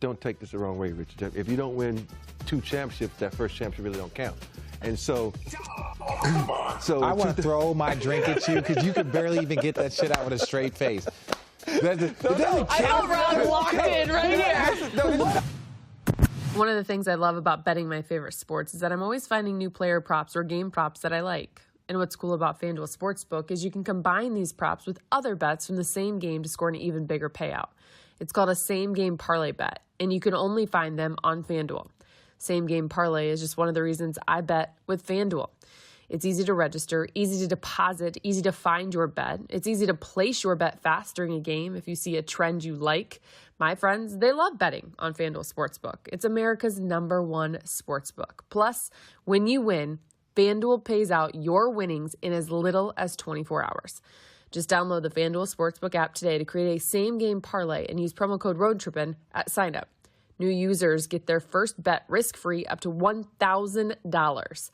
don't take this the wrong way, Richard. If you don't win 2 championships, that first championship really don't count. And so I want to throw my drink at you because you could barely even get that shit out with a straight face. I know Ron locked in right here. One of the things I love about betting my favorite sports is that I'm always finding new player props or game props that I like. And what's cool about FanDuel Sportsbook is you can combine these props with other bets from the same game to score an even bigger payout. It's called a same-game parlay bet, and you can only find them on FanDuel. Same-game parlay is just one of the reasons I bet with FanDuel. It's easy to register, easy to deposit, easy to find your bet. It's easy to place your bet fast during a game if you see a trend you like. My friends, they love betting on FanDuel Sportsbook. It's America's #1 sportsbook. Plus, when you win, FanDuel pays out your winnings in as little as 24 hours. Just download the FanDuel Sportsbook app today to create a same-game parlay and use promo code ROADTRIPPIN at sign-up. New users get their first bet risk-free up to $1,000.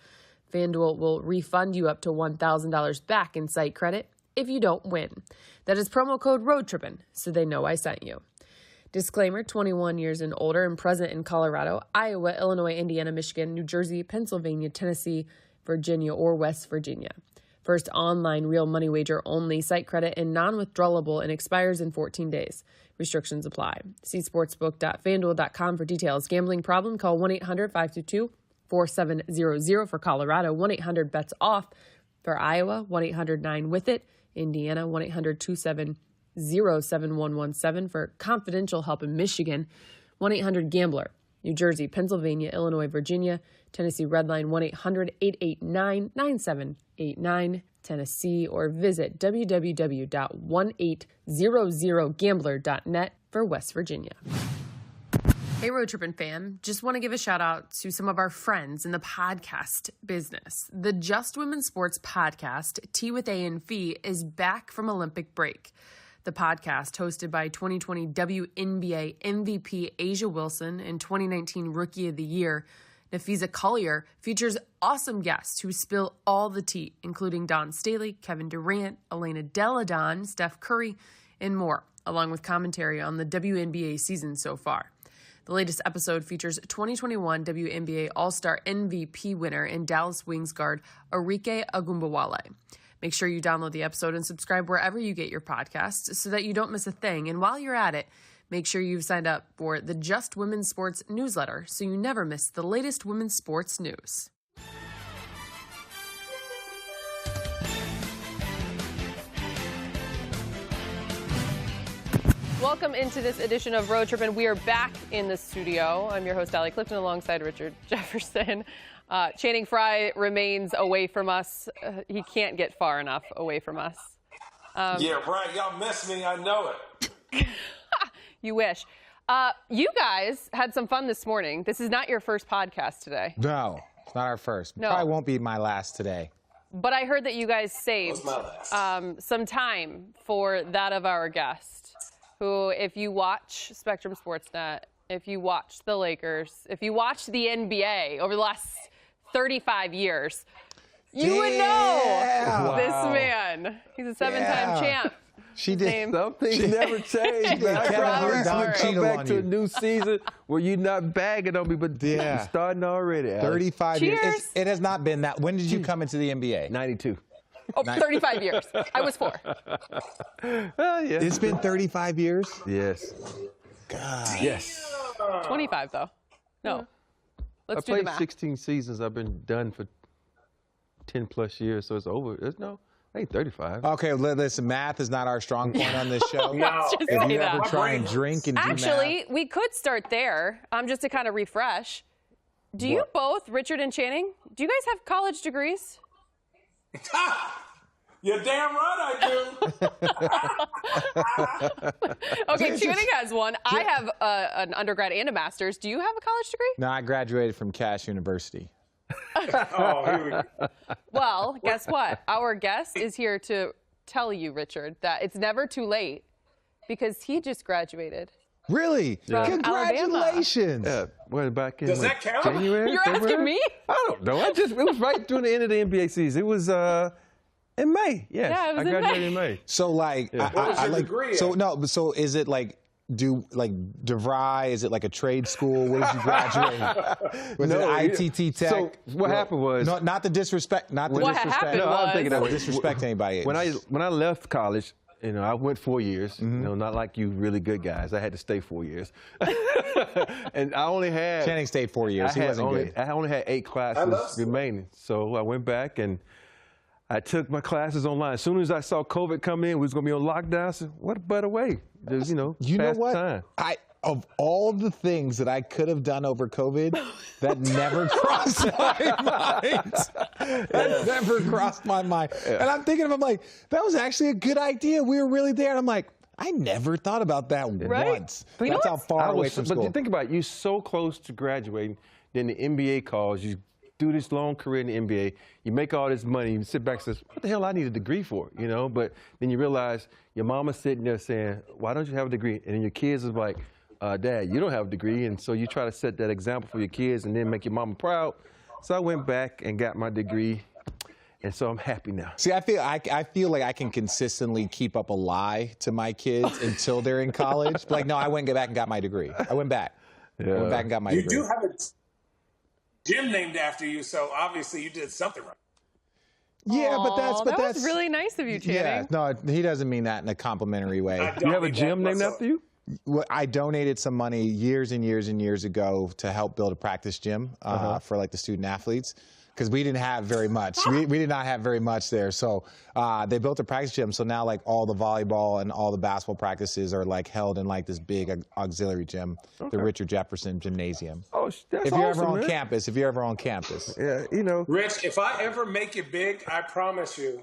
FanDuel will refund you up to $1,000 back in site credit if you don't win. That is promo code ROADTRIPPIN, so they know I sent you. Disclaimer, 21 years and older and present in Colorado, Iowa, Illinois, Indiana, Michigan, New Jersey, Pennsylvania, Tennessee, Virginia, or West Virginia. First online real money wager only, site credit and non-withdrawable, and expires in 14 days. Restrictions apply. See sportsbook.fanduel.com for details. Gambling problem? Call 1-800-522-4700 for Colorado, 1-800-BETS-OFF for Iowa, 1-800-9-WITH-IT, Indiana, 1-800-270-7117 for confidential help in Michigan, 1-800-GAMBLER. New Jersey, Pennsylvania, Illinois, Virginia, Tennessee Redline 1-800-889-9789, Tennessee, or visit www.1800gambler.net for West Virginia. Hey, Road Trippin' fam. Just want to give a shout out to some of our friends in the podcast business. The Just Women's Sports podcast, Tea with A and Fee, is back from Olympic break. The podcast, hosted by 2020 WNBA MVP Asia Wilson and 2019 Rookie of the Year Nafisa Collier, features awesome guests who spill all the tea, including Dawn Staley, Kevin Durant, Elena Delle Donne, Steph Curry, and more, along with commentary on the WNBA season so far. The latest episode features 2021 WNBA All-Star MVP winner and Dallas Wings guard Arike Ogunbowale. Make sure you download the episode and subscribe wherever you get your podcasts so that you don't miss a thing. And while you're at it, make sure you've signed up for the Just Women's Sports newsletter so you never miss the latest women's sports news. Welcome into this edition of Road Trippin'. We are back in the studio. I'm your host, Allie Clifton, alongside Richard Jefferson. Channing Frye remains away from us. He can't get far enough away from us. Yeah, right. Y'all miss me. I know it. You wish. You guys had some fun this morning. This is not your first podcast today. No, it's not our first. No. Probably won't be my last today. But I heard that you guys saved some time for that of our guest, who, if you watch Spectrum Sportsnet, if you watch the Lakers, if you watch the NBA over the last 35 years, you would know this man. He's a 7-time champ. She did. Some things never change, man. I can't come back to a new season where you're not bagging on me, but you're starting already. 35 years. It has not been that. When did you come into the NBA? 92. Oh, 35 years. I was 4. It's been 35 years? Yes. God. Yes. 25, though. No. Let's do the I played math. 16 seasons. I've been done for 10 plus years, so it's over. I ain't 35. Okay, listen, math is not our strong point on this show. Let's just If say you that. ever try and drink and do math. Actually, we could start there, just to kind of refresh. Do you both, Richard and Channing, do you guys have college degrees? You're damn right I do. Okay, Channing has one. I have an undergrad and a master's. Do you have a college degree? No, I graduated from Cass University. Oh, here we go. Well, guess what? Our guest is here to tell you, Richard, that it's never too late because he just graduated. Really? From Congratulations. Back in Does that count? January? You're February? asking me? I don't know. It was right during the end of the NBA season. It was in May. Yes. Yeah, it was I graduated in May. So like, What was your degree so at? no, so is it like do like DeVry? Is it like a trade school? What did you graduate? Was it ITT Tech? So what happened was not the disrespect. Not the what disrespect. happened no, I was thinking that Don't disrespect anybody. when I left college, I went 4 years. Not like you really good guys. I had to stay 4 years, and I only had. Channing stayed 4 years. He wasn't good. I only had 8 classes remaining, so I went back and I took my classes online. As soon as I saw COVID come in, we was gonna be on lockdown. I said, "What a better way?" There's, you know pass what? the time. Of all the things that I could have done over COVID, that never crossed my mind. That never crossed my mind. And I'm thinking of, I'm like, that was actually a good idea. We were really there. And I'm like, I never thought about that once. But That's how far away from school. But think about it. You're so close to graduating. Then the NBA calls. You do this long career in the NBA. You make all this money. You sit back and says, what the hell I need a degree for? But then you realize your mama's sitting there saying, why don't you have a degree? And then your kids is like, Dad, you don't have a degree. And so you try to set that example for your kids and then make your mama proud. So I went back and got my degree. And so I'm happy now. See, I feel like I can consistently keep up a lie to my kids until they're in college. Like, no, I went back and got my degree. I went back. Yeah. I went back and got my degree. You do have a gym named after you, so obviously you did something right. Yeah, that was really nice of you, Channing. Yeah, no, he doesn't mean that in a complimentary way. You have a gym named after you? I donated some money years and years and years ago to help build a practice gym for like the student athletes. Because we didn't have very much. We did not have very much there. So they built a practice gym. So now like all the volleyball and all the basketball practices are like held in like this big auxiliary gym, the Richard Jefferson Gymnasium. Oh, that's if you're ever awesome, on man. campus, if you're ever on campus. Yeah, Rich, if I ever make it big, I promise you,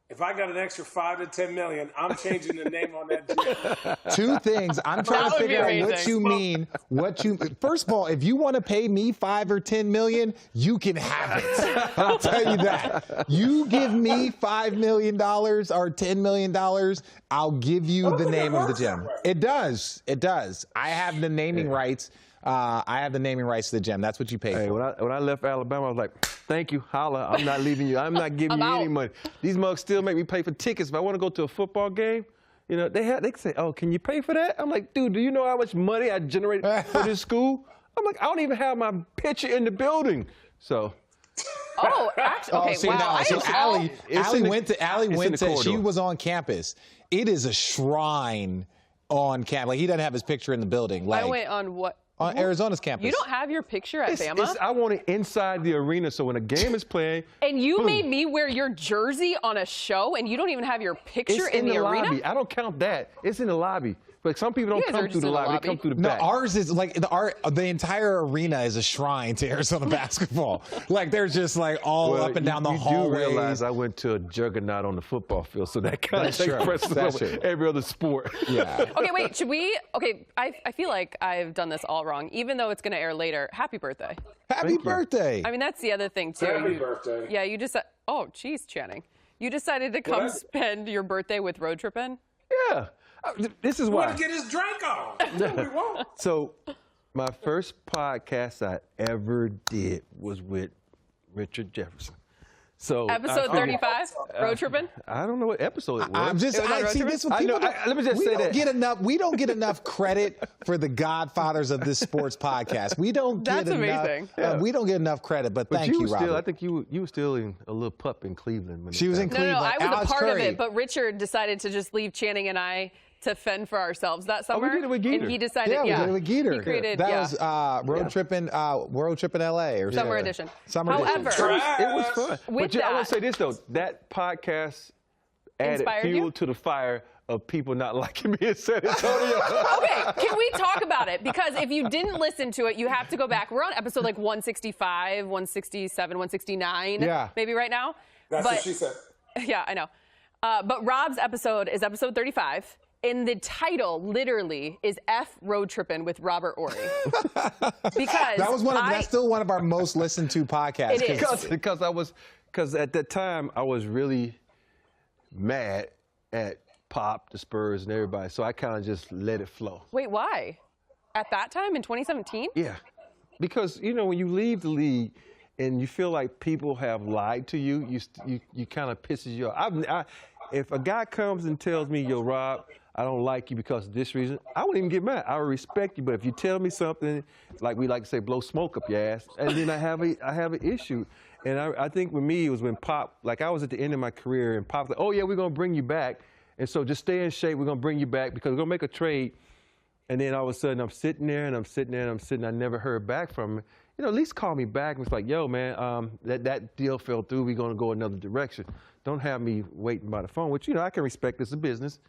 if I got an extra $5 to $10 million, I'm changing the name on that gym. 2 things. I'm trying to figure out what you mean. First of all, if you want to pay me $5 or $10 million, you can have it. I'll tell you that. You give me $5 million or $10 million, I'll give you the name of the gym. It does. It does. I have the naming rights. I have the naming rights to the gym. That's what you pay for. When I left Alabama, I was like, thank you, holla. I'm not leaving you. I'm not giving you any money. These mugs still make me pay for tickets. If I want to go to a football game, they say, oh, can you pay for that? I'm like, dude, do you know how much money I generated for this school? I'm like, I don't even have my picture in the building. So. Oh, actually, okay, wow. So Allie went to, she was on campus. It is a shrine on campus. Like, he doesn't have his picture in the building. Like, I went on what? On Arizona's campus. You don't have your picture at Bama? I want it inside the arena, so when a game is playing. And you made me wear your jersey on a show, and you don't even have your picture in the arena? Lobby. I don't count that. It's in the lobby. But some people don't come through the lobby. They come through the back. No, ours is like the entire arena is a shrine to Arizona basketball. Like there's just like all up and down the hallways. You do realize I went to a juggernaut on the football field, so that kind of takes precedence over every other sport. Yeah. Okay, wait. Should we? Okay, I feel like I've done this all wrong, even though it's going to air later. Happy birthday. Happy birthday. I mean, that's the other thing too. Happy birthday. Yeah, you just. Oh, geez, Channing. You decided to come spend your birthday with Road Trippin'? Yeah. This is why. Want to get his drink on. That's what we want. So, my first podcast I ever did was with Richard Jefferson. So episode 35, Road Trippin'? I don't know what episode it was. I'm just, see, this what people let me just say that. We don't get enough credit for the godfathers of this sports podcast. We don't get enough. Amazing. We don't get enough credit, but thank you, Robert. I think you were still in a little pup in Cleveland. She was in Cleveland. No, I was Alex a part Curry. of it, but Richard decided to just leave Channing and I to fend for ourselves that summer. We did it with Geeter. And he decided, we did it with Geeter. He created, that was Road Trippin' LA or Summer Edition. However, it was fun. With I want to say this though, that podcast added fuel to the fire of people not liking me in San Antonio. Okay, can we talk about it? Because if you didn't listen to it, you have to go back. We're on episode like 165, 167, 169, maybe right now. That's what she said. Yeah, I know. But Rob's episode is episode 35. And the title literally is F Road Trippin' with Robert Horry. Because that's still one of our most listened to podcasts. It is. Because at that time I was really mad at Pop, the Spurs, and everybody. So I kind of just let it flow. Wait, why? At that time in 2017? Yeah. Because, when you leave the league and you feel like people have lied to you, you kind of pisses you off. If a guy comes and tells me, yo, Rob, I don't like you because of this reason, I wouldn't even get mad. I would respect you. But if you tell me something, like we like to say, blow smoke up your ass, and then I have an issue. And I think with me, it was when Pop, like I was at the end of my career, and Pop's like, oh, yeah, we're going to bring you back. And so just stay in shape. We're going to bring you back because we're going to make a trade. And then all of a sudden, I'm sitting there, and I'm sitting there, and I'm sitting. I never heard back from him. You know, at least call me back. And it's like, yo, man, that deal fell through. We're going to go another direction. Don't have me waiting by the phone, which, you know, I can respect as a business.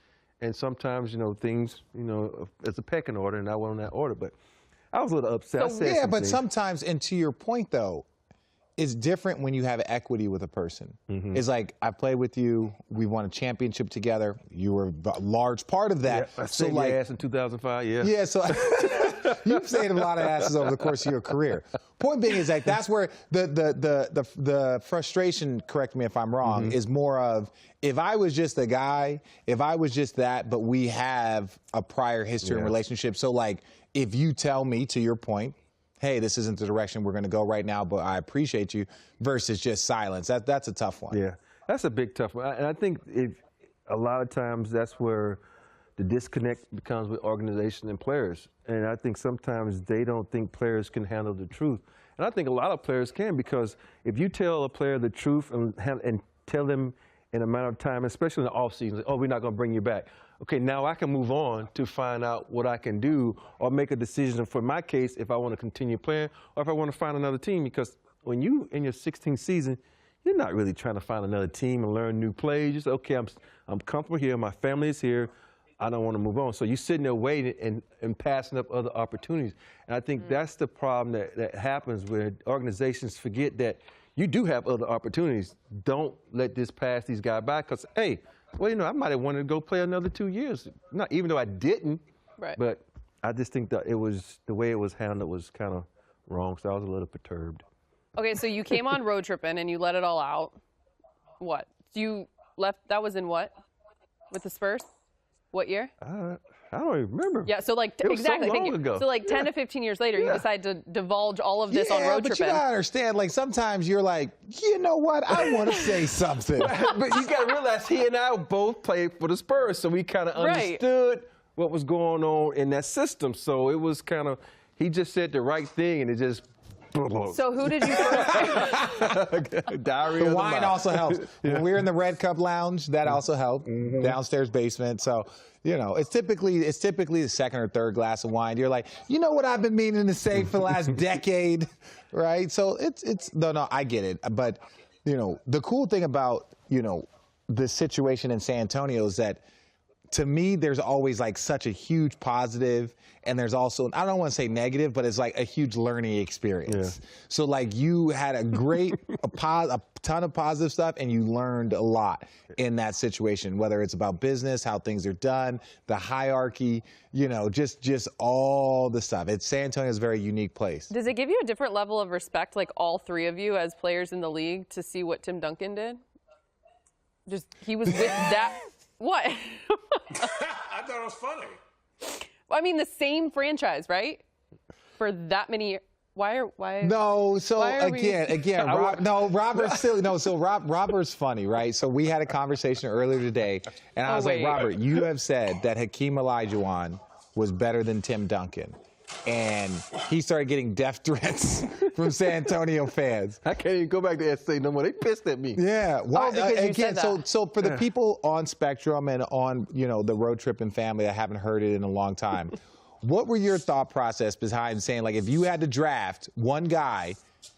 And sometimes, you know, things, you know, as a pecking order, and I went on that order. But I was a little upset. So, yeah, but sometimes, and to your point, though, it's different when you have equity with a person. Mm-hmm. It's like, I played with you. We won a championship together. You were a large part of that. Yeah, I saved your ass in 2005, yeah. Yeah, so you've saved a lot of asses over the course of your career. Point being is like, that's where the frustration, correct me if I'm wrong, mm-hmm. is more of, if I was just a guy, if I was just that, but we have a prior history and relationship. So, like, if you tell me, to your point, hey, this isn't the direction we're going to go right now, but I appreciate you, versus just silence. That's a tough one. Yeah, that's a big tough one. And I think a lot of times that's where the disconnect becomes with organization and players. And I think sometimes they don't think players can handle the truth. And I think a lot of players can, because if you tell a player the truth and tell them in a matter of time, especially in the offseason, oh, we're not going to bring you back. Okay, now I can move on to find out what I can do or make a decision for my case if I want to continue playing or if I want to find another team. Because when you in your 16th season, you're not really trying to find another team and learn new plays. You say, okay, I'm comfortable here. My family is here. I don't want to move on. So you're sitting there waiting and passing up other opportunities. And I think that's the problem that happens where organizations forget that you do have other opportunities. Don't let this pass these guys by, because, hey, well, you know, I might have wanted to go play another 2 years. Not even though I didn't, but I just think that the way it was handled was kind of wrong, so I was a little perturbed. Okay, so you came on road tripping and you let it all out. What? You left, that was in what? With the Spurs? What year? I don't even remember. Yeah, so like, it was exactly. so long ago. So like 10 to 15 years later, you decide to divulge all of this on road tripping. But you gotta understand, like, sometimes you're like, you know what, I want to say something. But you gotta realize he and I both played for the Spurs, so we kind of understood what was going on in that system. So it was kind of, he just said the right thing, and it just. So who did you Diarrhea. The wine also helps. When we were in the Red Cup Lounge, that also helped. Mm-hmm. Downstairs basement. So, you know, it's typically the second or third glass of wine. You're like, you know what I've been meaning to say for the last decade, right? So it's no, I get it. But, you know, the cool thing about, you know, the situation in San Antonio is that, to me, there's always like such a huge positive, and there's also, I don't want to say negative, but it's like a huge learning experience. Yeah. So like, you had a great, a ton of positive stuff, and you learned a lot in that situation, whether it's about business, how things are done, the hierarchy, you know, just all the stuff. San Antonio is a very unique place. Does it give you a different level of respect, like all three of you as players in the league, to see what Tim Duncan did? Just, he was with that. What? I thought it was funny. Well, I mean, the same franchise, right? For that many. Why? No. So again, Robert's silly. No. So Robert's funny, right? So we had a conversation earlier today, and I was like, Robert, you have said that Hakeem Olajuwon was better than Tim Duncan. And he started getting death threats from San Antonio fans. I can't even go back to SA no more. They pissed at me. Yeah. Why? Again, so for the people on Spectrum and on, you know, the Road Trippin' family that haven't heard it in a long time, what were your thought process behind saying, like, if you had to draft one guy,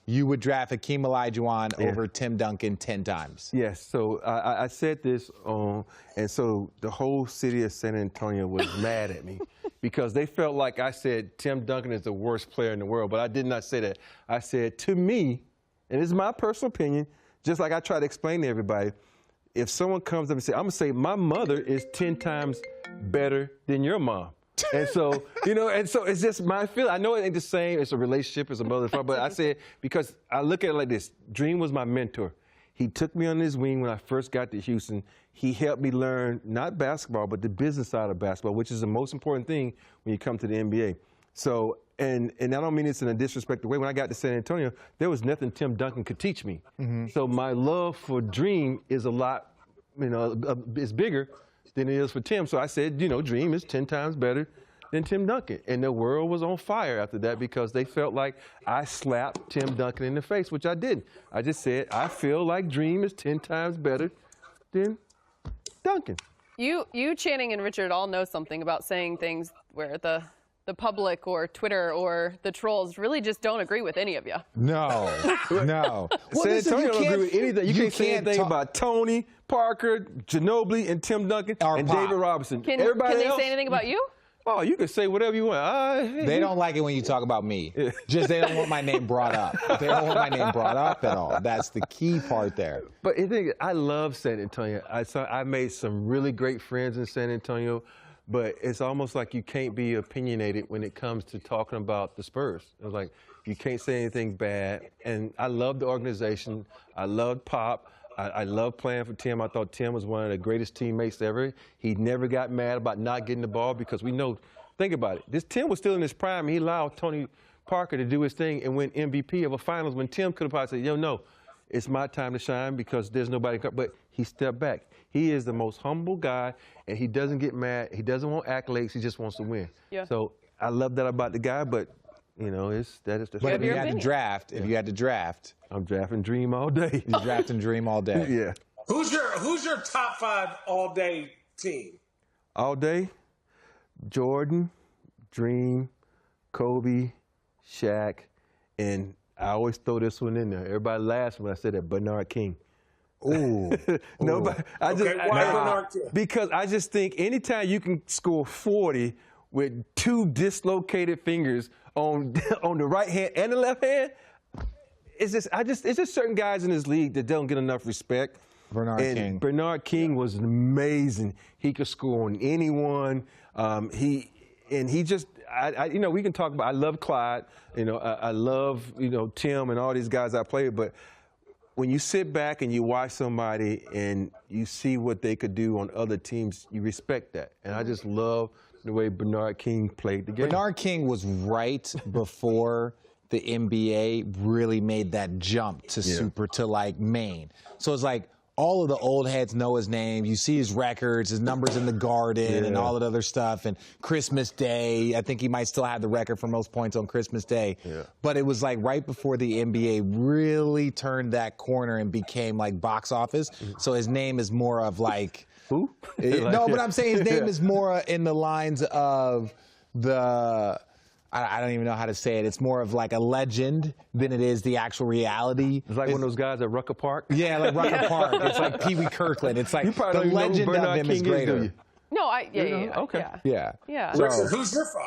you would draft Hakeem Olajuwon over Tim Duncan 10 times? Yes. So I said this and so the whole city of San Antonio was mad at me because they felt like I said Tim Duncan is the worst player in the world, but I did not say that. I said, to me, and this is my personal opinion, just like I try to explain to everybody, if someone comes up and says, I'm going to say my mother is 10 times better than your mom. And so, you know, and so it's just my feeling. I know it ain't the same. It's a relationship. It's a mother and father. But I said, because I look at it like this. Dream was my mentor. He took me on his wing when I first got to Houston. He helped me learn not basketball, but the business side of basketball, which is the most important thing when you come to the NBA. So, and I don't mean this in a disrespectful way. When I got to San Antonio, there was nothing Tim Duncan could teach me. Mm-hmm. So my love for Dream is a lot, you know, is bigger than it is for Tim. So I said, Dream is 10 times better than Tim Duncan. And the world was on fire after that because they felt like I slapped Tim Duncan in the face, which I didn't. I just said, I feel like Dream is 10 times better than Duncan. You, Channing, and Richard all know something about saying things where the public or Twitter or the trolls really just don't agree with any of you. No. Well, San Antonio don't agree with anything. You can't say anything about Tony, Parker, Ginobili, and Tim Duncan, and David Robinson. Can Everybody they else, say anything about you? Oh, you can say whatever you want. They don't like it when you talk about me. Just they don't want my name brought up. They don't want my name brought up at all. That's the key part there. But the thing is, I love San Antonio. I made some really great friends in San Antonio, but it's almost like you can't be opinionated when it comes to talking about the Spurs. It's like you can't say anything bad. And I love the organization. I loved Pop. I love playing for Tim. I thought Tim was one of the greatest teammates ever. He never got mad about not getting the ball because we know, think about it. This Tim was still in his prime. He allowed Tony Parker to do his thing and win MVP of a finals when Tim could have probably said, no, it's my time to shine because there's nobody. But he stepped back. He is the most humble guy, and he doesn't get mad. He doesn't want accolades. He just wants to win. Yeah. So I love that about the guy, but that is the But if you opinion. had to draft, I'm drafting Dream all day. you're drafting Dream all day. Yeah. Who's your top 5 all-day team? All day, Jordan, Dream, Kobe, Shaq, and I always throw this one in there. Everybody laughs when I say that, Bernard King. Ooh. Nobody. Why Bernard King? Because I just think anytime you can score 40 with 2 dislocated fingers on the right hand and the left hand, it's just certain guys in this league that don't get enough respect. Bernard King was amazing. He could score on anyone. We can talk about. I love Clyde. I love Tim and all these guys I played. But when you sit back and you watch somebody and you see what they could do on other teams, you respect that. And I just love the way Bernard King played the game. Bernard King was right before the NBA really made that jump to like Maine. So it's like all of the old heads know his name. You see his records, his numbers in the Garden, and all that other stuff. And Christmas Day, I think he might still have the record for most points on Christmas Day. Yeah. But it was like right before the NBA really turned that corner and became like box office. So his name is more of like. Who? No, but I'm saying his name is more in the lines of I don't even know how to say it. It's more of like a legend than it is the actual reality. It's like one of those guys at Rucker Park. Yeah, like Rucker Park. It's like Pee Wee Kirkland. It's like the legend of him is greater. No, Okay. Yeah. Richard, who's your 5?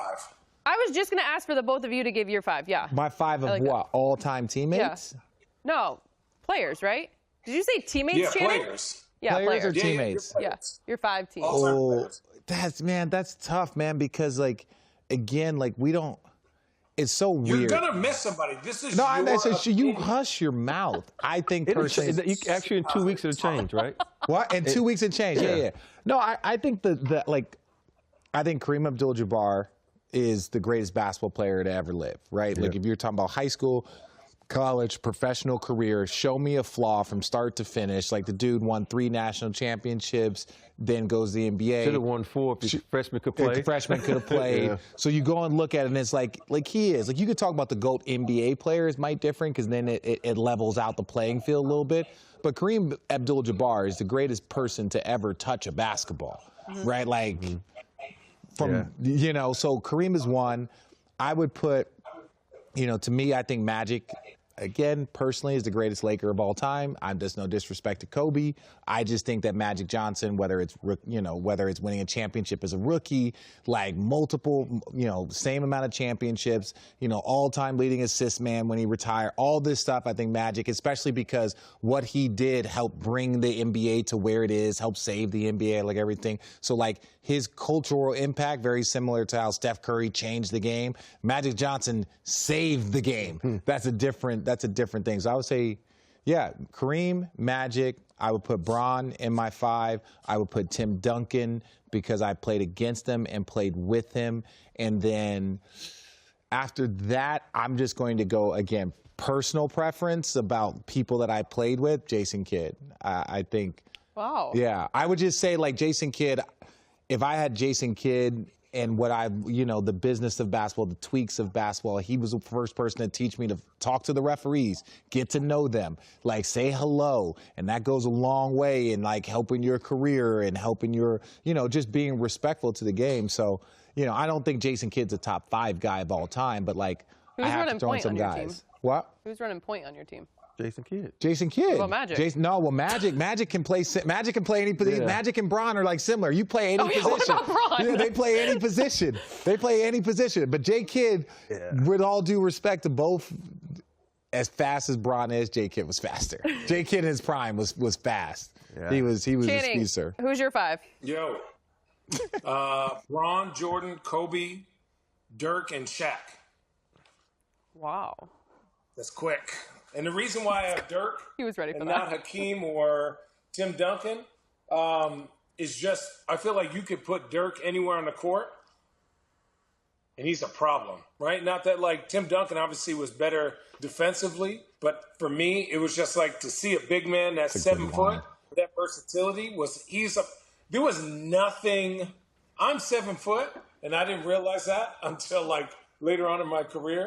I was just going to ask for the both of you to give your 5. Yeah. My 5 of what? All-time teammates? Yeah. No, players, right? Did you say teammates, Yeah, Channing? players. Yeah, Players or players. teammates? Yeah, your 5 teams. Oh, that's tough, man, because again, we don't. It's so weird. You're gonna miss somebody. This is you hush your mouth. I think personally, actually in 2 weeks it'll change, right? What? In 2 weeks it changed. Yeah. No, I think I think Kareem Abdul-Jabbar is the greatest basketball player to ever live, right? Like if you're talking about high school, college, professional career, show me a flaw from start to finish. Like the dude won 3 national championships, then goes to the NBA. Should have won 4 if the freshman could play. If the freshman could have played. So you go and look at it, and it's like he is. Like you could talk about the GOAT NBA players, might different because then it levels out the playing field a little bit. But Kareem Abdul-Jabbar is the greatest person to ever touch a basketball, right? Like so Kareem is one. I would put, to me, I think Magic, again, personally, is the greatest Laker of all time. I'm just no disrespect to Kobe. I just think that Magic Johnson, whether it's winning a championship as a rookie, like multiple, same amount of championships, all-time leading assist man when he retired, all this stuff, I think Magic, especially because what he did helped bring the NBA to where it is, helped save the NBA, like everything. So his cultural impact, very similar to how Steph Curry changed the game. Magic Johnson saved the game. That's a different thing. So I would say, Kareem, Magic. I would put Bron in my 5. I would put Tim Duncan because I played against him and played with him. And then after that, I'm just going to go, again, personal preference about people that I played with. Jason Kidd. I think. Wow. Yeah. I would just say, Jason Kidd, if I had Jason Kidd and the business of basketball, the tweaks of basketball, he was the first person to teach me to talk to the referees, get to know them, like say hello. And that goes a long way in like helping your career and helping your, just being respectful to the game. So, I don't think Jason Kidd's a top 5 guy of all time, but like I have to throw in some guys. What? Who's running point on your team? Jason Kidd. Jason Kidd. Well, Magic. Magic can play. Magic can play any position. Yeah. Magic and Bron are like similar. You play any position. What about Bron? Yeah, they play any position. But J Kidd, with all due respect to both, as fast as Bron is, J Kidd was faster. J Kidd in his prime was fast. Yeah. He was a speedster. Who's your 5? Yo, Bron, Jordan, Kobe, Dirk, and Shaq. Wow. That's quick. And the reason why I have Dirk He was ready for and that. not Hakeem or Tim Duncan is just, I feel like you could put Dirk anywhere on the court, and he's a problem, right? Not that like Tim Duncan obviously was better defensively, but for me, it was just like to see a big man that's 7 foot, that versatility there was nothing. I'm 7 foot, and I didn't realize that until like later on in my career.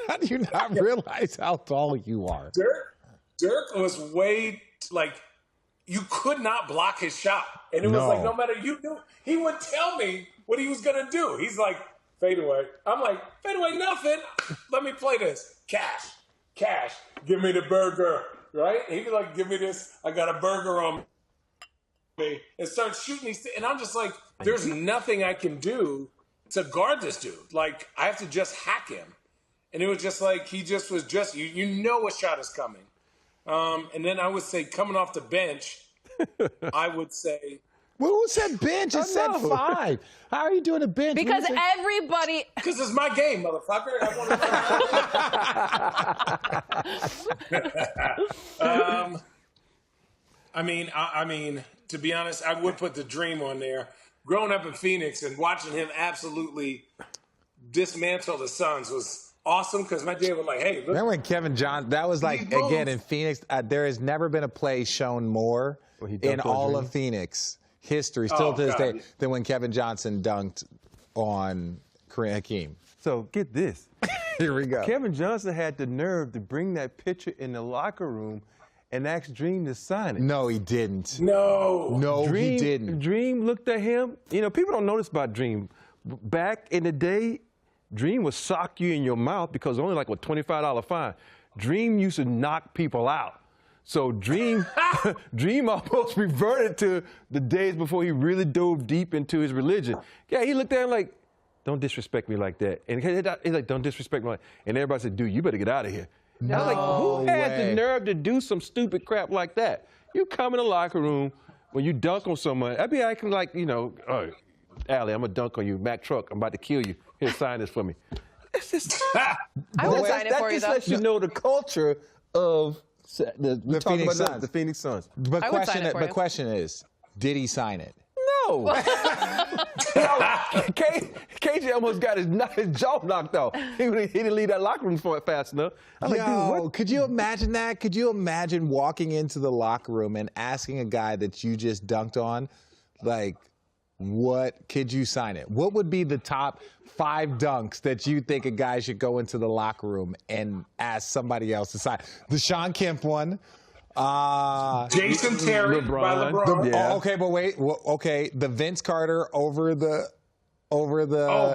How do you not realize how tall you are? Dirk was way like you could not block his shot, and it was like no matter you knew he would tell me what he was gonna do. He's like fade away. I'm like fade away nothing. Let me play this cash. Give me the burger, right? He'd be like, give me this. I got a burger on me, and start shooting these. And I'm just like, there's nothing I can do to guard this dude. Like, I have to just hack him. And it was just like, he just was just, you know a shot is coming. And then I would say, coming off the bench, I would say. Well, who said bench? It said 5. How are you doing a bench? Because everybody. Because it's my game, motherfucker. I mean, to be honest, I would put the Dream on there. Growing up in Phoenix and watching him absolutely dismantle the Suns was awesome because my dad was like, hey, look. Remember when Kevin Johnson, that was like, again, in Phoenix, there has never been a play shown more in all of Phoenix history, still to this day, than when Kevin Johnson dunked on Kareem Hakeem. So get this. Here we go. Kevin Johnson had the nerve to bring that picture in the locker room and asked Dream to sign it. No, he didn't. No, he didn't. Dream looked at him. People don't notice about Dream. Back in the day, Dream would sock you in your mouth because only like a $25 fine. Dream used to knock people out. So Dream almost reverted to the days before he really dove deep into his religion. Yeah, he looked at him like, don't disrespect me like that. And he's like, don't disrespect me. And everybody said, dude, you better get out of here. I was like, who has the nerve to do some stupid crap like that? You come in the locker room when you dunk on someone, I'd be acting like, oh, Allie, I'm going to dunk on you. Mack Truck, I'm about to kill you. Here, sign this for me. It's just, I would sign it for you, That just though. lets you know the culture of the Phoenix Suns. The Phoenix Suns. But I would sign it for you. question is, did he sign it? No. KJ almost got his jaw knocked off. He didn't leave that locker room for it fast enough. I'm like, dude, what? Could you imagine that? Could you imagine walking into the locker room and asking a guy that you just dunked on, like, what could you sign it? What would be the top 5 dunks that you think a guy should go into the locker room and ask somebody else to sign? The Sean Kemp one. Jason Terry by LeBron. Yeah. Okay, but wait. Okay, the Vince Carter over the Oh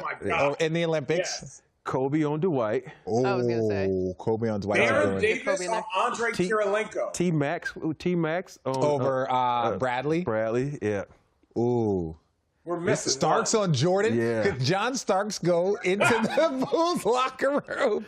my God. in the Olympics. Yes. Kobe on Dwight. Oh, I was gonna say. Kobe on Dwight. Aaron Kobe Davis in or there. Andre Kirilenko. T-Max on, over Bradley. Bradley, yeah. Ooh. We're missing Starks one. on Jordan. Yeah. Could John Starks go into the Bulls locker room?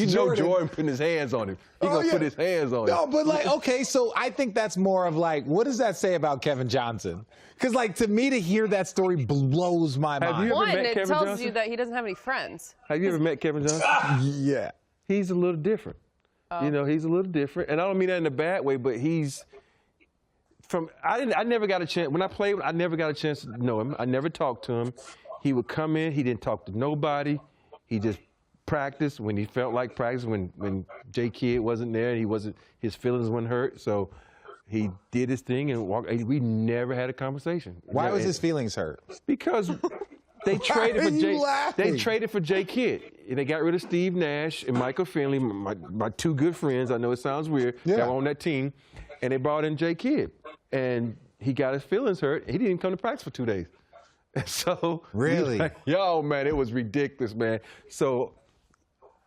Jordan putting his hands on him. He gonna put his hands on him. No, but like, okay, so I think that's more of like, what does that say about Kevin Johnson? Because like, to me, to hear that story blows my Have mind. you ever One, met it Kevin tells Johnson? you that he doesn't have any friends. Have you ever met Kevin Johnson? Yeah. He's a little different. He's a little different, and I don't mean that in a bad way, but he's I never got a chance when I played. I never got a chance to know him. I never talked to him. He would come in. He didn't talk to nobody. He just practiced when he felt like practice. When J Kidd wasn't there, his feelings weren't hurt. So He did his thing and walked. We never had a conversation. Why was his feelings hurt? Because they traded for you laughing? They traded for Jay Kidd. And they got rid of Steve Nash and Michael Finley, my two good friends. I know it sounds weird. Yeah. That were on that team. And they brought in Jay Kidd. And he got his feelings hurt. He didn't even come to practice for 2 days. And so really, yo, man, it was ridiculous, man. So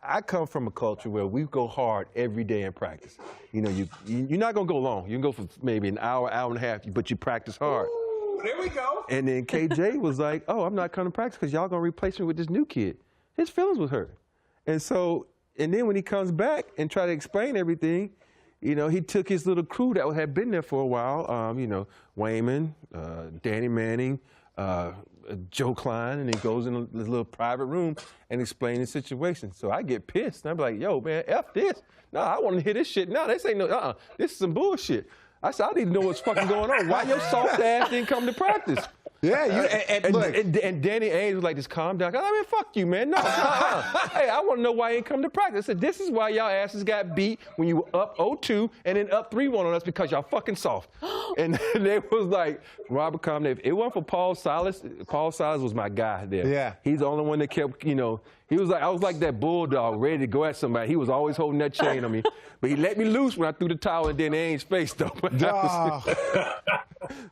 I come from a culture where we go hard every day in practice. You know, you're not gonna go long. You can go for maybe an hour, hour and a half, but you practice hard. Ooh, there we go. And then KJ was like, "Oh, I'm not coming to practice because y'all gonna replace me with this new kid." His feelings was hurt, and then when he comes back and try to explain everything, you know, he took his little crew that had been there for a while. You know, Wayman, Danny Manning. Joe Klein, and he goes in this little private room and explains the situation. So I get pissed. And I'm like, yo, man, F this. No, I want to hear this shit. No, this ain't no, this is some bullshit. I said, I need to know what's fucking going on. Why your soft ass didn't come to practice? Yeah, and Danny Ainge was like, just calm down. I mean, fuck you, man. No. Hey, I want to know why he ain't come to practice. I said, this is why y'all asses got beat when you were up 0-2 and then up 3-1 on us because y'all fucking soft. And they was like, Robert, calm down. If it wasn't for Paul Silas was my guy there. Yeah. He's the only one that kept, you know, he was like, I was like that bulldog ready to go at somebody. He was always holding that chain on me. But he let me loose when I threw the towel in Danny Ainge's face, though.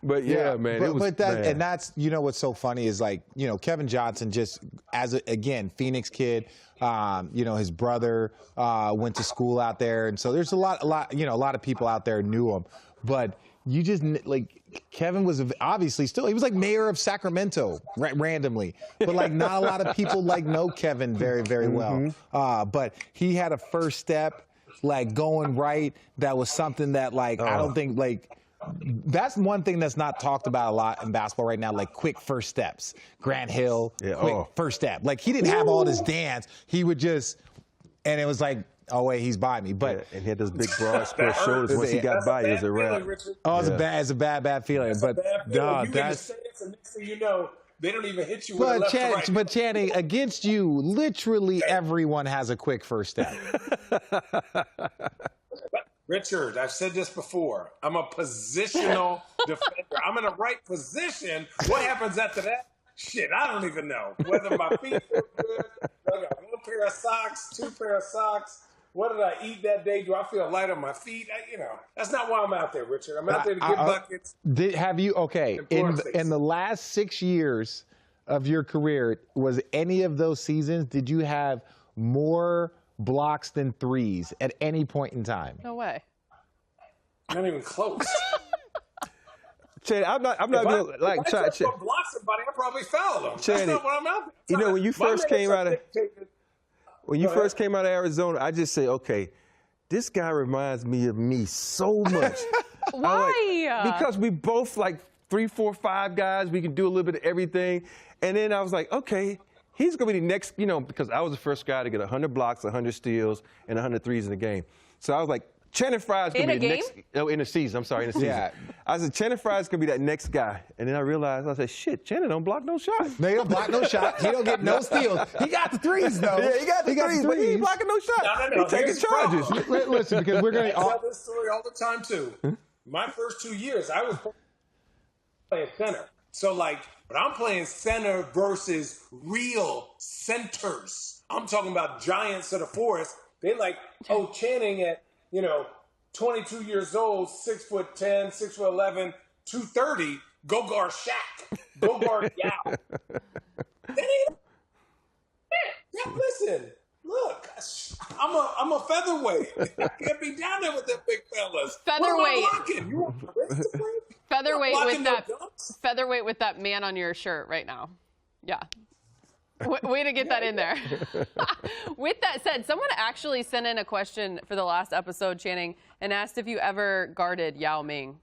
But yeah, man, it was bad. And that's, you know, what's so funny is, like, you know, Kevin Johnson just again, Phoenix kid, you know, his brother went to school out there. And so there's a lot, you know, a lot of people out there knew him, but you just, like, Kevin was obviously still, he was like mayor of Sacramento randomly, but like not a lot of people like know Kevin very, very well. But he had a first step, like, going right. That was something that, like, I don't think, like, that's one thing that's not talked about a lot in basketball right now, like quick first steps. Grant Hill, quick first step. Like, he didn't have all this dance. He would just, and it was like, oh, wait, he's by me. But and he had those big, broad, square shoulders. Once he got by, it was a wrap. Oh, it's a bad feeling. But no, that's. And next thing you know, they don't even hit you with But, a left to right. but Channing, against you, literally everyone has a quick first step. Richard, I've said this before. I'm a positional defender. I'm in the right position. What happens after that? Shit, I don't even know. Whether my feet feel good, I got one pair of socks, two pair of socks. What did I eat that day? Do I feel light on my feet? You know, that's not why I'm out there, Richard. I'm out there to get buckets. Have you, okay, in the last 6 years of your career, was any of those seasons, did you have more blocks than threes at any point in time? No way. Not even close. Channing, I'm not gonna like try to block somebody. I probably foul them. Channing, that's not what I'm out there. You know, when you first came out of Arizona, I just say, okay, this guy reminds me of me so much. Why? Because we both like 3, 4, 5 guys. We can do a little bit of everything. And then I was like, okay, he's going to be the next, you know, because I was the first guy to get 100 blocks, 100 steals, and 100 threes in the game. So I was like, Channing Frye's going to be the next. No, in the season. I'm sorry, in the season. Yeah. I said, Channing Frye's going to be that next guy. And then I realized, I said, shit, Channing don't block no shots. No, he don't block no shot. He don't get no steals. He got the threes, though. Yeah, he got the threes, but he ain't blocking no shots. No. He taking charges. Listen, because we're going I tell this story all the time, too. My first 2 years, I was playing center. So, like, but I'm playing center versus real centers. I'm talking about giants of the forest. They like, oh, Channing at, 22 years old, 6'10", 6'11", 230, go guard Shaq, go guard Yao. That ain't it. Listen, look, I'm a featherweight. I can't be down there with them big fellas. Featherweight. What am I blocking? You want to Featherweight with that man on your shirt right now. Yeah. Way to get that in there. With that said, someone actually sent in a question for the last episode, Channing, and asked if you ever guarded Yao Ming.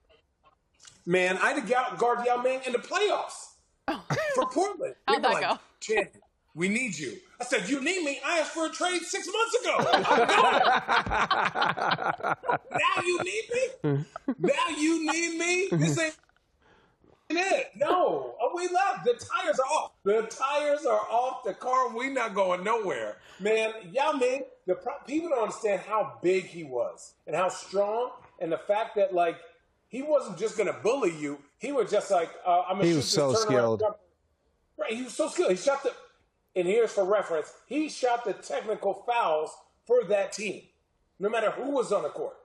Man, I had to guard Yao Ming in the playoffs for Portland. How'd that go? Channing, we need you. I said, you need me? I asked for a trade 6 months ago. Now you need me? Now you need me? This ain't it. No. We left. The tires are off. The tires are off the car. We not going nowhere. Man, Yao Ming, people don't understand how big he was and how strong, and the fact that, like, he wasn't just going to bully you. He was just like, I'm going to shoot this so skilled. jumper. Right, he was so skilled. He shot and here's for reference, he shot the technical fouls for that team, no matter who was on the court.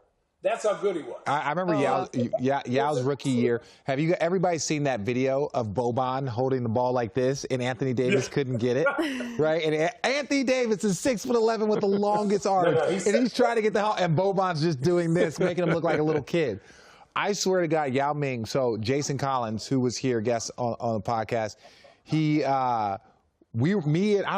That's how good he was. I remember Yao's rookie year. Have everybody seen that video of Boban holding the ball like this, and Anthony Davis couldn't get it, right? And Anthony Davis is 6'11" with the longest arms, and he's trying to get the ball, and Boban's just doing this, making him look like a little kid. I swear to God, Yao Ming. So Jason Collins, who was here, guest on the podcast, I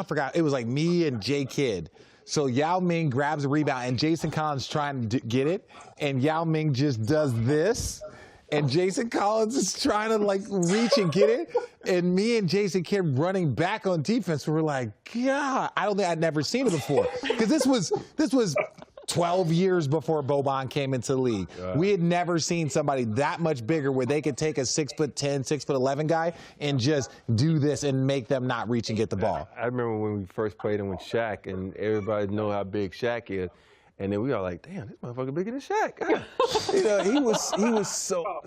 forgot. It was like me and Jay Kidd. So Yao Ming grabs a rebound, and Jason Collins trying to get it, and Yao Ming just does this, and Jason Collins is trying to like reach and get it, and me and Jason Kidd running back on defense. We're like, God, I don't think I'd never seen it before, because this was 12 years before Boban came into the league. We had never seen somebody that much bigger where they could take a 6'10", 6'11" guy and just do this and make them not reach and get the ball. I remember when we first played him with Shaq, and everybody know how big Shaq is. And then we all like, damn, this motherfucker bigger than Shaq. You know, he was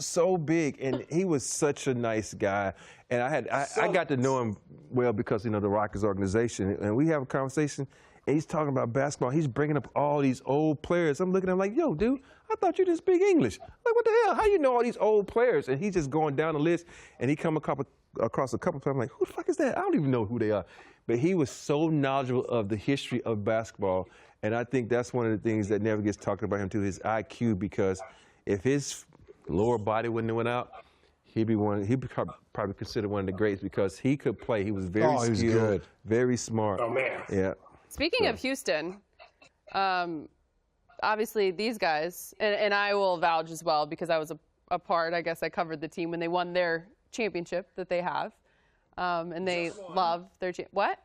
so big, and he was such a nice guy. And I got to know him well because, you know, the Rockets organization, and we have a conversation. And he's talking about basketball. He's bringing up all these old players. I'm looking at him like, yo, dude, I thought you didn't speak English. I'm like, what the hell? How you know all these old players? And he's just going down the list, and he come across a couple players. I'm like, who the fuck is that? I don't even know who they are. But he was so knowledgeable of the history of basketball, and I think that's one of the things that never gets talked about him too, his IQ, because if his lower body wouldn't have went out, he'd be probably considered one of the greats because he could play. He was very skilled, good, very smart. Oh, man. Yeah. Speaking of Houston, obviously these guys, and I will vouch as well because I was a part, I guess I covered the team when they won their championship that they have, and they love their what?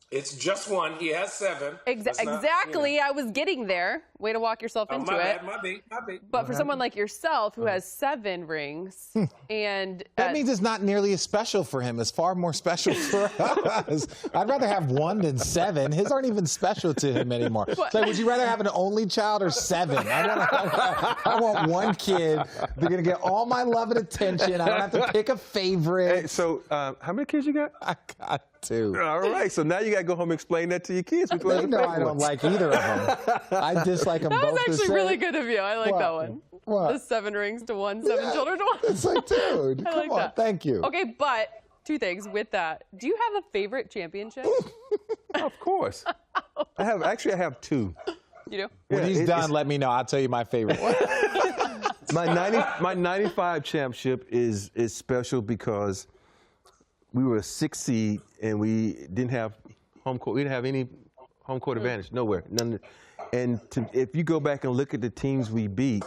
It's just one. He has 7. Exactly. I was getting there. Way to walk yourself into it. My bad. But for someone like yourself who has 7 rings, and that means it's not nearly as special for him. It's far more special for us. I'd rather have 1 than 7. His aren't even special to him anymore. So would you rather have an only child or 7? I want one kid. They're gonna get all my love and attention. I don't have to pick a favorite. Hey, so how many kids you got? I got 2. All right. So now you got to go home and explain that to your kids. They know I don't like either of them. I dislike them both. That was the actually same. really good of you. I like that one. What? The 7 rings to 1, 7 children to 1. It's like, dude, I come like on, that. thank you. Okay, but 2 things with that. Do you have a favorite championship? Of course. I have 2. You do? When he's done, let me know. I'll tell you my favorite one. My 95 championship is special because we were a 6 seed and we didn't have home court. We didn't have any home court advantage, nowhere. None. And if you go back and look at the teams we beat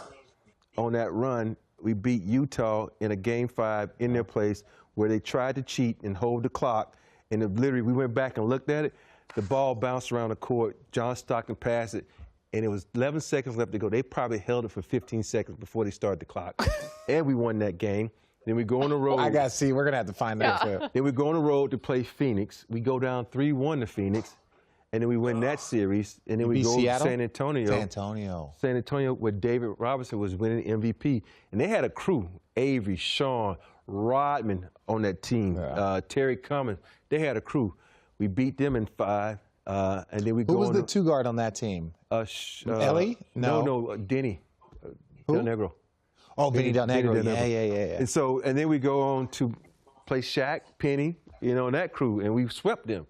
on that run, we beat Utah in a Game 5 in their place where they tried to cheat and hold the clock. And literally, we went back and looked at it. The ball bounced around the court. John Stockton passed it, and it was 11 seconds left to go. They probably held it for 15 seconds before they started the clock. And we won that game. Then we go on the road. I got to see. We're going to have to find that too. Then we go on the road to play Phoenix. We go down 3-1 to Phoenix. And then we win that series. And then we go to San Antonio. San Antonio, where David Robinson was winning MVP. And they had a crew, Avery, Sean, Rodman on that team, Terry Cummins. They had a crew. We beat them in 5. And then we go. Who was the 2 guard on that team? Ellie? No, Denny. Who? Del Negro. Oh, Benny Del Negro. Yeah. And then we go on to play Shaq, Penny, and that crew, and we swept them.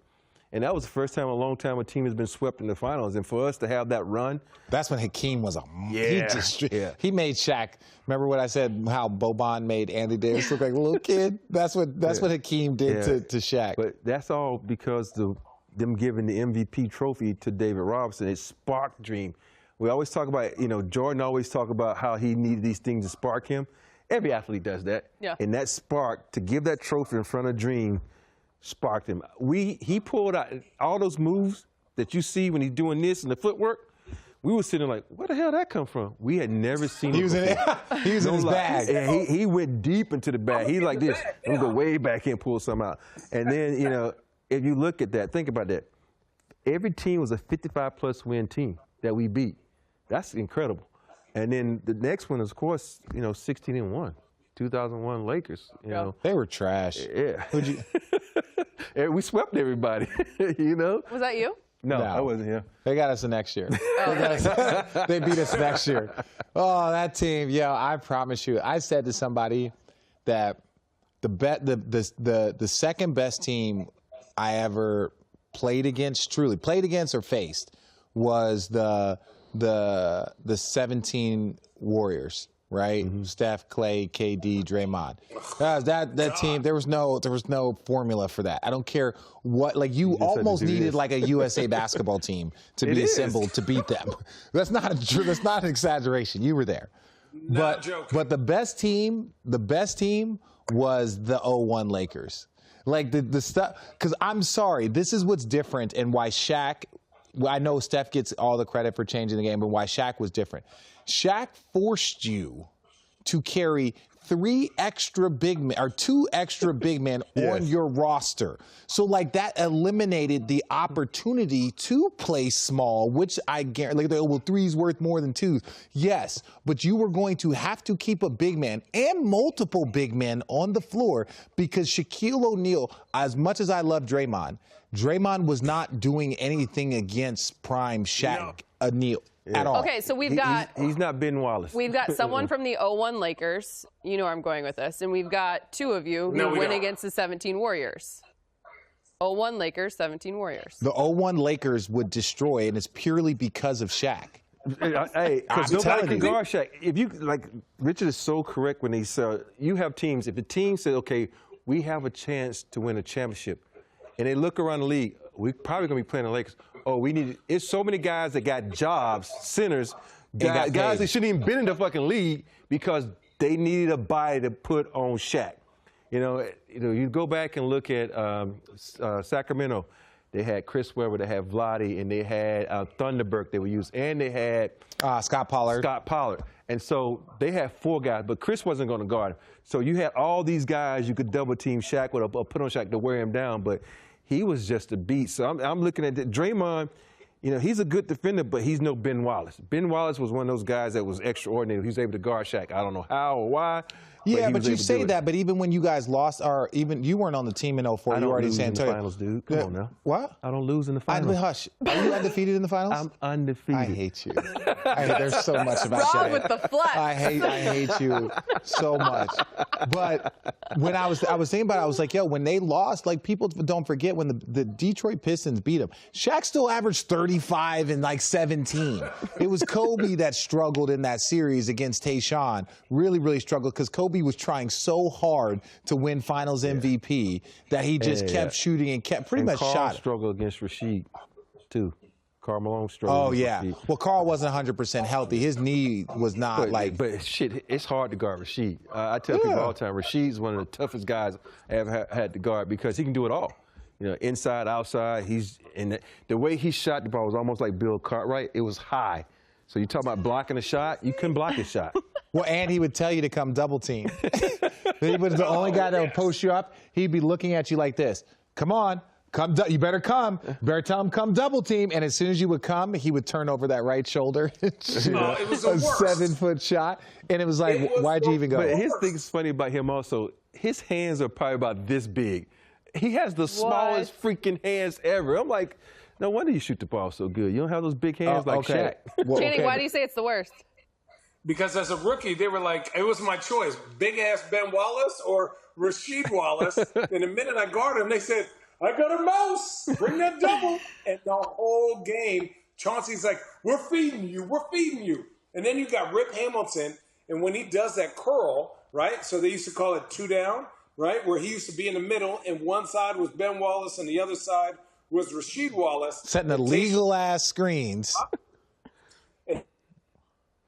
And that was the first time in a long time a team has been swept in the finals. And for us to have that run. That's when Hakeem was he made Shaq. Remember what I said, how Boban made Andy Davis look like a little kid? That's what Hakeem did to Shaq. But that's all because them giving the MVP trophy to David Robinson. It sparked dream. We always talk about, Jordan always talk about how he needed these things to spark him. Every athlete does that. Yeah. And that spark, to give that trophy in front of Dream, sparked him. He pulled out all those moves that you see when he's doing this and the footwork. We were sitting like, where the hell did that come from? We had never seen he was in his bag. And he went deep into the bag. He's like this. I'm going to go way back here and pull some out. And then, if you look at that, think about that. Every team was a 55-plus win team that we beat. That's incredible. And then the next one is, of course, 16-1, 2001 Lakers. You know, they were trash. Yeah. We swept everybody. Was that you? No, I wasn't here. They got us the next year. They beat us next year. Oh, that team. Yeah, I promise you. I said to somebody that the second best team I ever played against or faced was the 17 Warriors. Right, Steph, Clay, KD, Draymond. That team. There was no formula for that. I don't care what. Like you almost needed like a USA basketball team to be assembled to beat them. That's not an exaggeration. You were there. But the best team was the 01 Lakers. Like the stuff. Because I'm sorry, this is what's different and why Shaq. I know Steph gets all the credit for changing the game, but why Shaq was different. Shaq forced you to carry 2 extra big men on your roster. So, like, that eliminated the opportunity to play small, which I guarantee, well, 3's worth more than 2's. Yes, but you were going to have to keep a big man and multiple big men on the floor because Shaquille O'Neal, as much as I love Draymond was not doing anything against prime Shaq O'Neal. At all. Okay, so he's not Ben Wallace. We've got someone from the 01 Lakers. You know where I'm going with this. And we've got 2 of you who win against the 17 Warriors. 01 Lakers, 17 Warriors. The 01 Lakers would destroy, and it's purely because of Shaq. Hey, because nobody can guard Shaq. If you Richard is so correct when he said you have teams. If the team said, okay, we have a chance to win a championship, and they look around the league, we're probably going to be playing the Lakers. Oh, it's so many guys that got jobs, centers, guys that shouldn't even been in the fucking league because they needed a body to put on Shaq. You go back and look at Sacramento. They had Chris Webber, they had Vlade, and they had Thunderberg they would use, and they had Scott Pollard. And so they had 4 guys, but Chris wasn't going to guard him. So you had all these guys you could double team Shaq with or put on Shaq to wear him down, but he was just a beast. So I'm looking at Draymond. He's a good defender, but he's no Ben Wallace. Ben Wallace was one of those guys that was extraordinary. He was able to guard Shaq. I don't know how or why. Yeah, but you say that, but even when you guys lost, or even you weren't on the team in 04, you already San Antonio. I don't lose in the finals, dude. Come on now. What? I don't lose in the finals. Hush. Are you undefeated in the finals? I'm undefeated. I hate you. There's so much about Wrong you. with the flex. I hate you so much. But when I was thinking about it, I was like, yo, when they lost, like people don't forget when the Detroit Pistons beat them, Shaq still averaged 35 and 17. It was Kobe that struggled in that series against Tayshaun. Really, really struggled because Kobe was trying so hard to win Finals MVP that he just kept shooting and kept pretty much Karl shot. Struggled against Rasheed too. Karl Malone struggled. Oh yeah. Well, Karl wasn't 100% healthy. His knee was not But shit, it's hard to guard Rasheed. I tell people all the time, Rasheed's one of the toughest guys I ever had to guard because he can do it all. Inside, outside. The way he shot the ball was almost like Bill Cartwright. It was high. So you talk about blocking a shot, you couldn't block his shot. Well, and he would tell you to come double team. He was the only guy that would post you up. He'd be looking at you like this. Come on. You better come. You better tell him come double team. And as soon as you would come, he would turn over that right shoulder. It was the worst. 7-foot shot. And it was like, why'd you even go? But his thing's funny about him also, his hands are probably about this big. He has the smallest freaking hands ever. I'm like, no wonder you shoot the ball so good. You don't have those big hands like Shaq. Well, Channing, why do you say it's the worst? Because as a rookie, they were like, it was my choice, big-ass Ben Wallace or Rasheed Wallace. And the minute I guarded him, they said, I got a mouse. Bring that double. And the whole game, Chauncey's like, we're feeding you. We're feeding you. And then you got Rip Hamilton. And when he does that curl, right, so they used to call it 2 down, right, where he used to be in the middle, and one side was Ben Wallace and the other side was Rasheed Wallace. Setting illegal-ass screens.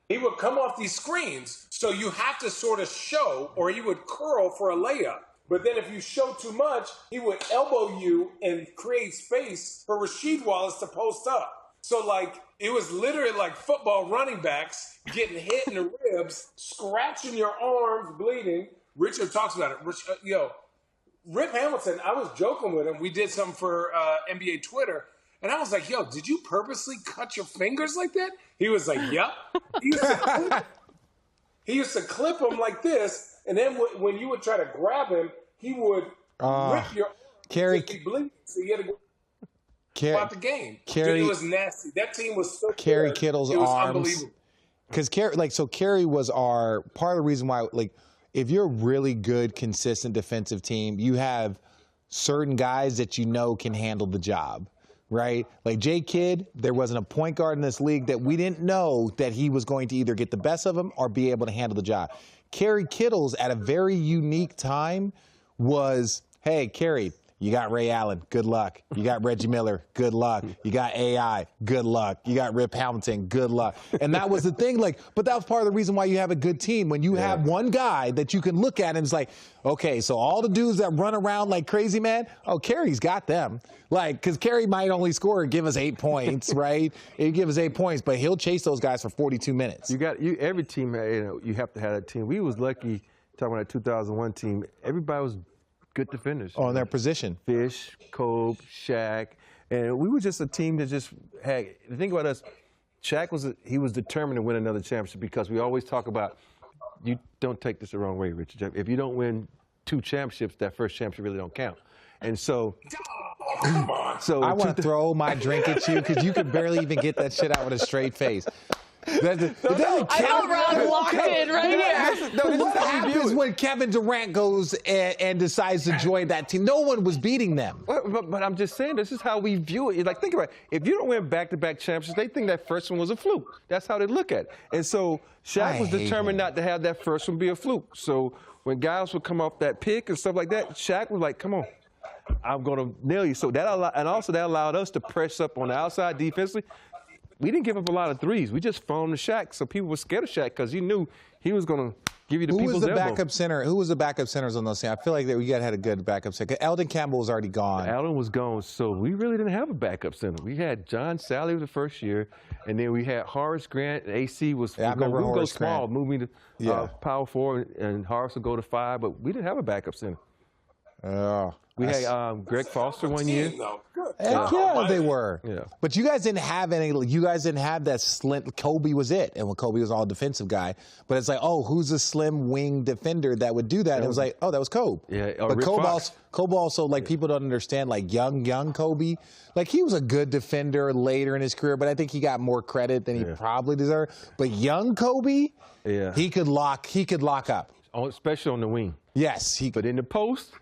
He would come off these screens, so you have to sort of show, or he would curl for a layup. But then if you show too much, he would elbow you and create space for Rasheed Wallace to post up. So, it was literally like football running backs getting hit in the ribs, scratching your arms, bleeding. Richard talks about it. Rip Hamilton, I was joking with him. We did something for NBA Twitter, And I was like, yo, did you purposely cut your fingers like that? He was like, yep. He used to clip them like this, and then when you would try to grab him, he would rip your bleed. So you had to go out the game. It was nasty. That team was so Kerry good. Kittle's it was arms. Unbelievable. Because Kerry was part of the reason why, if you're a really good, consistent defensive team, you have certain guys that you know can handle the job, right? Like Jay Kidd, there wasn't a point guard in this league that we didn't know that he was going to either get the best of him or be able to handle the job. Kerry Kittle's at a very unique time was, hey, Kerry, you got Ray Allen, good luck. You got Reggie Miller, good luck. You got AI, good luck. You got Rip Hamilton, good luck. And that was the thing, but that was part of the reason why you have a good team. When you have one guy that you can look at and it's like, okay, so all the dudes that run around like crazy, man, Kerry's got them. Because Kerry might only score and give us 8 points, right? He'll give us 8 points, but he'll chase those guys for 42 minutes. Every team, you have to have that team. We was lucky, talking about that 2001 team, everybody was good defenders. On their position. Fish, Kobe, Shaq. And we were just a team that just had, the thing about us, Shaq he was determined to win another championship because we always talk about, you don't take this the wrong way, Richard. If you don't win 2 championships, that first championship really don't count. And so, come on. I want to throw my drink at you because you could barely even get that shit out with a straight face. I know Ron locked in right here. What happens when Kevin Durant goes and decides to join that team? No one was beating them. But I'm just saying, this is how we view it. Think about it. If you don't win back-to-back championships, they think that first one was a fluke. That's how they look at it. And so Shaq was determined not to have that first one be a fluke. So when guys would come off that pick and stuff like that, Shaq was like, come on, I'm going to nail you. So that allowed us to press up on the outside defensively. We didn't give up a lot of threes. We just foamed the Shaq, so people were scared of Shaq because you knew he was going to give you the people's elbow. Who was the backup centers on those teams? I feel like we had a good backup center. Eldon Campbell was already gone. Eldon was gone, so we really didn't have a backup center. We had John Sally the first year, and then we had Horace Grant. And AC was go small, move me to power forward, and Horace would go to 5, but we didn't have a backup center. We had Greg Foster one year. Heck yeah, they were. Yeah. But you guys didn't have any. You guys didn't have that slim. Kobe was it, and when Kobe was all defensive guy. But it's like, who's a slim wing defender that would do that? And it was like, that was Kobe. Yeah. But Kobe also people don't understand young Kobe. He was a good defender later in his career, but I think he got more credit than he probably deserved. But young Kobe, he could lock up, especially on the wing. Yes, But in the post,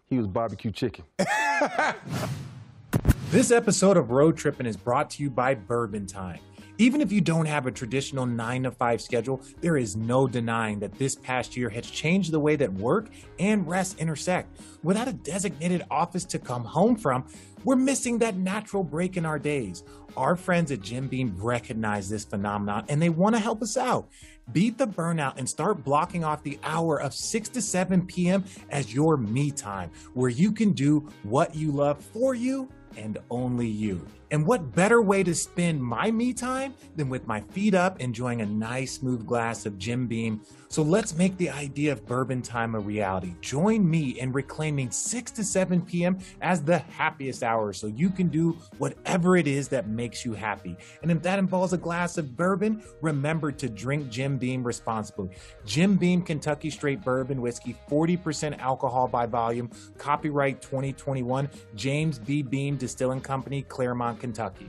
he was barbecue chicken. This episode of Road Trippin' is brought to you by Bourbon Time. Even if you don't have a traditional 9-to-5 schedule, there is no denying that this past year has changed the way that work and rest intersect. Without a designated office to come home from, we're missing that natural break in our days. Our friends at Jim Beam recognize this phenomenon and they want to help us out. Beat the burnout and start blocking off the hour of 6 to 7 p.m. as your me time, where you can do what you love for you and only you. And what better way to spend my me time than with my feet up, enjoying a nice smooth glass of Jim Beam. So let's make the idea of Bourbon Time a reality. Join me in reclaiming 6 to 7 p.m. as the happiest hour so you can do whatever it is that makes you happy. And if that involves a glass of bourbon, remember to drink Jim Beam responsibly. Jim Beam Kentucky Straight Bourbon Whiskey, 40% alcohol by volume, copyright 2021, James B. Beam Distilling Company, Claremont, Kentucky.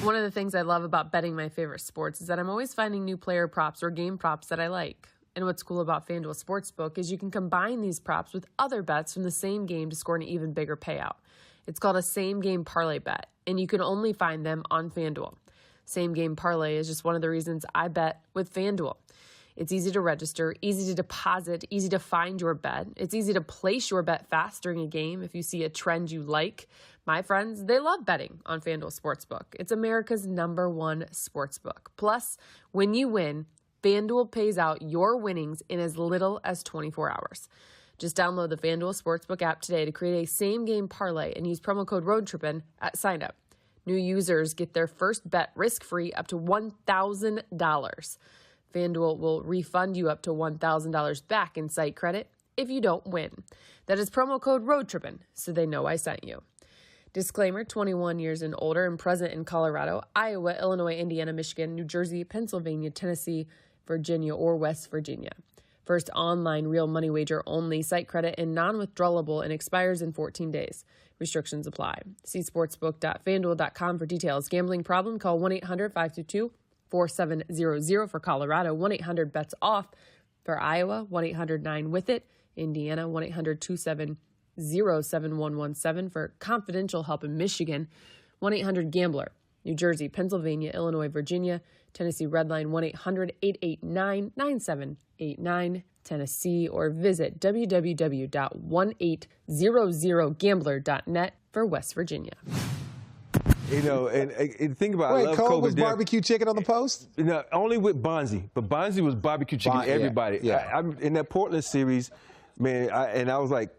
One of the things I love about betting my favorite sports is that I'm always finding new player props or game props that I like. And what's cool about FanDuel Sportsbook is you can combine these props with other bets from the same game to score an even bigger payout. It's called a same game parlay bet, and you can only find them on FanDuel. Same game parlay is just one of the reasons I bet with FanDuel. It's easy to register, easy to deposit, easy to find your bet. It's easy to place your bet fast during a game if you see a trend you like. My friends, they love betting on FanDuel Sportsbook. It's America's #1 sportsbook. Plus, when you win, FanDuel pays out your winnings in as little as 24 hours. Just download the FanDuel Sportsbook app today to create a same-game parlay and use promo code ROADTRIPPIN at sign-up. New users get their first bet risk-free up to $1,000. FanDuel will refund you up to $1,000 back in site credit if you don't win. That is promo code ROADTRIPPIN, so they know I sent you. Disclaimer, 21 years and older and present in Colorado, Iowa, Illinois, Indiana, Michigan, New Jersey, Pennsylvania, Tennessee, Virginia, or West Virginia. First online real money wager only, site credit and non-withdrawable, and expires in 14 days. Restrictions apply. See sportsbook.fanduel.com for details. Gambling problem? Call 1-800-522-4700 for Colorado, 1-800-BETS-OFF for Iowa, 1-800-9-WITH-IT, Indiana, 1-800-270-7117 for confidential help in Michigan, 1-800-GAMBLER, New Jersey, Pennsylvania, Illinois, Virginia, Tennessee Redline, 1-800-889-9789, Tennessee, or visit www.1800gambler.net for West Virginia. You know, and think about it. Wait, I love Cole Kobe was barbecue chicken on the post? You know, only with Bonzi, but Bonzi was barbecue chicken. Everybody. Yeah. I'm in that Portland series, man. I was like,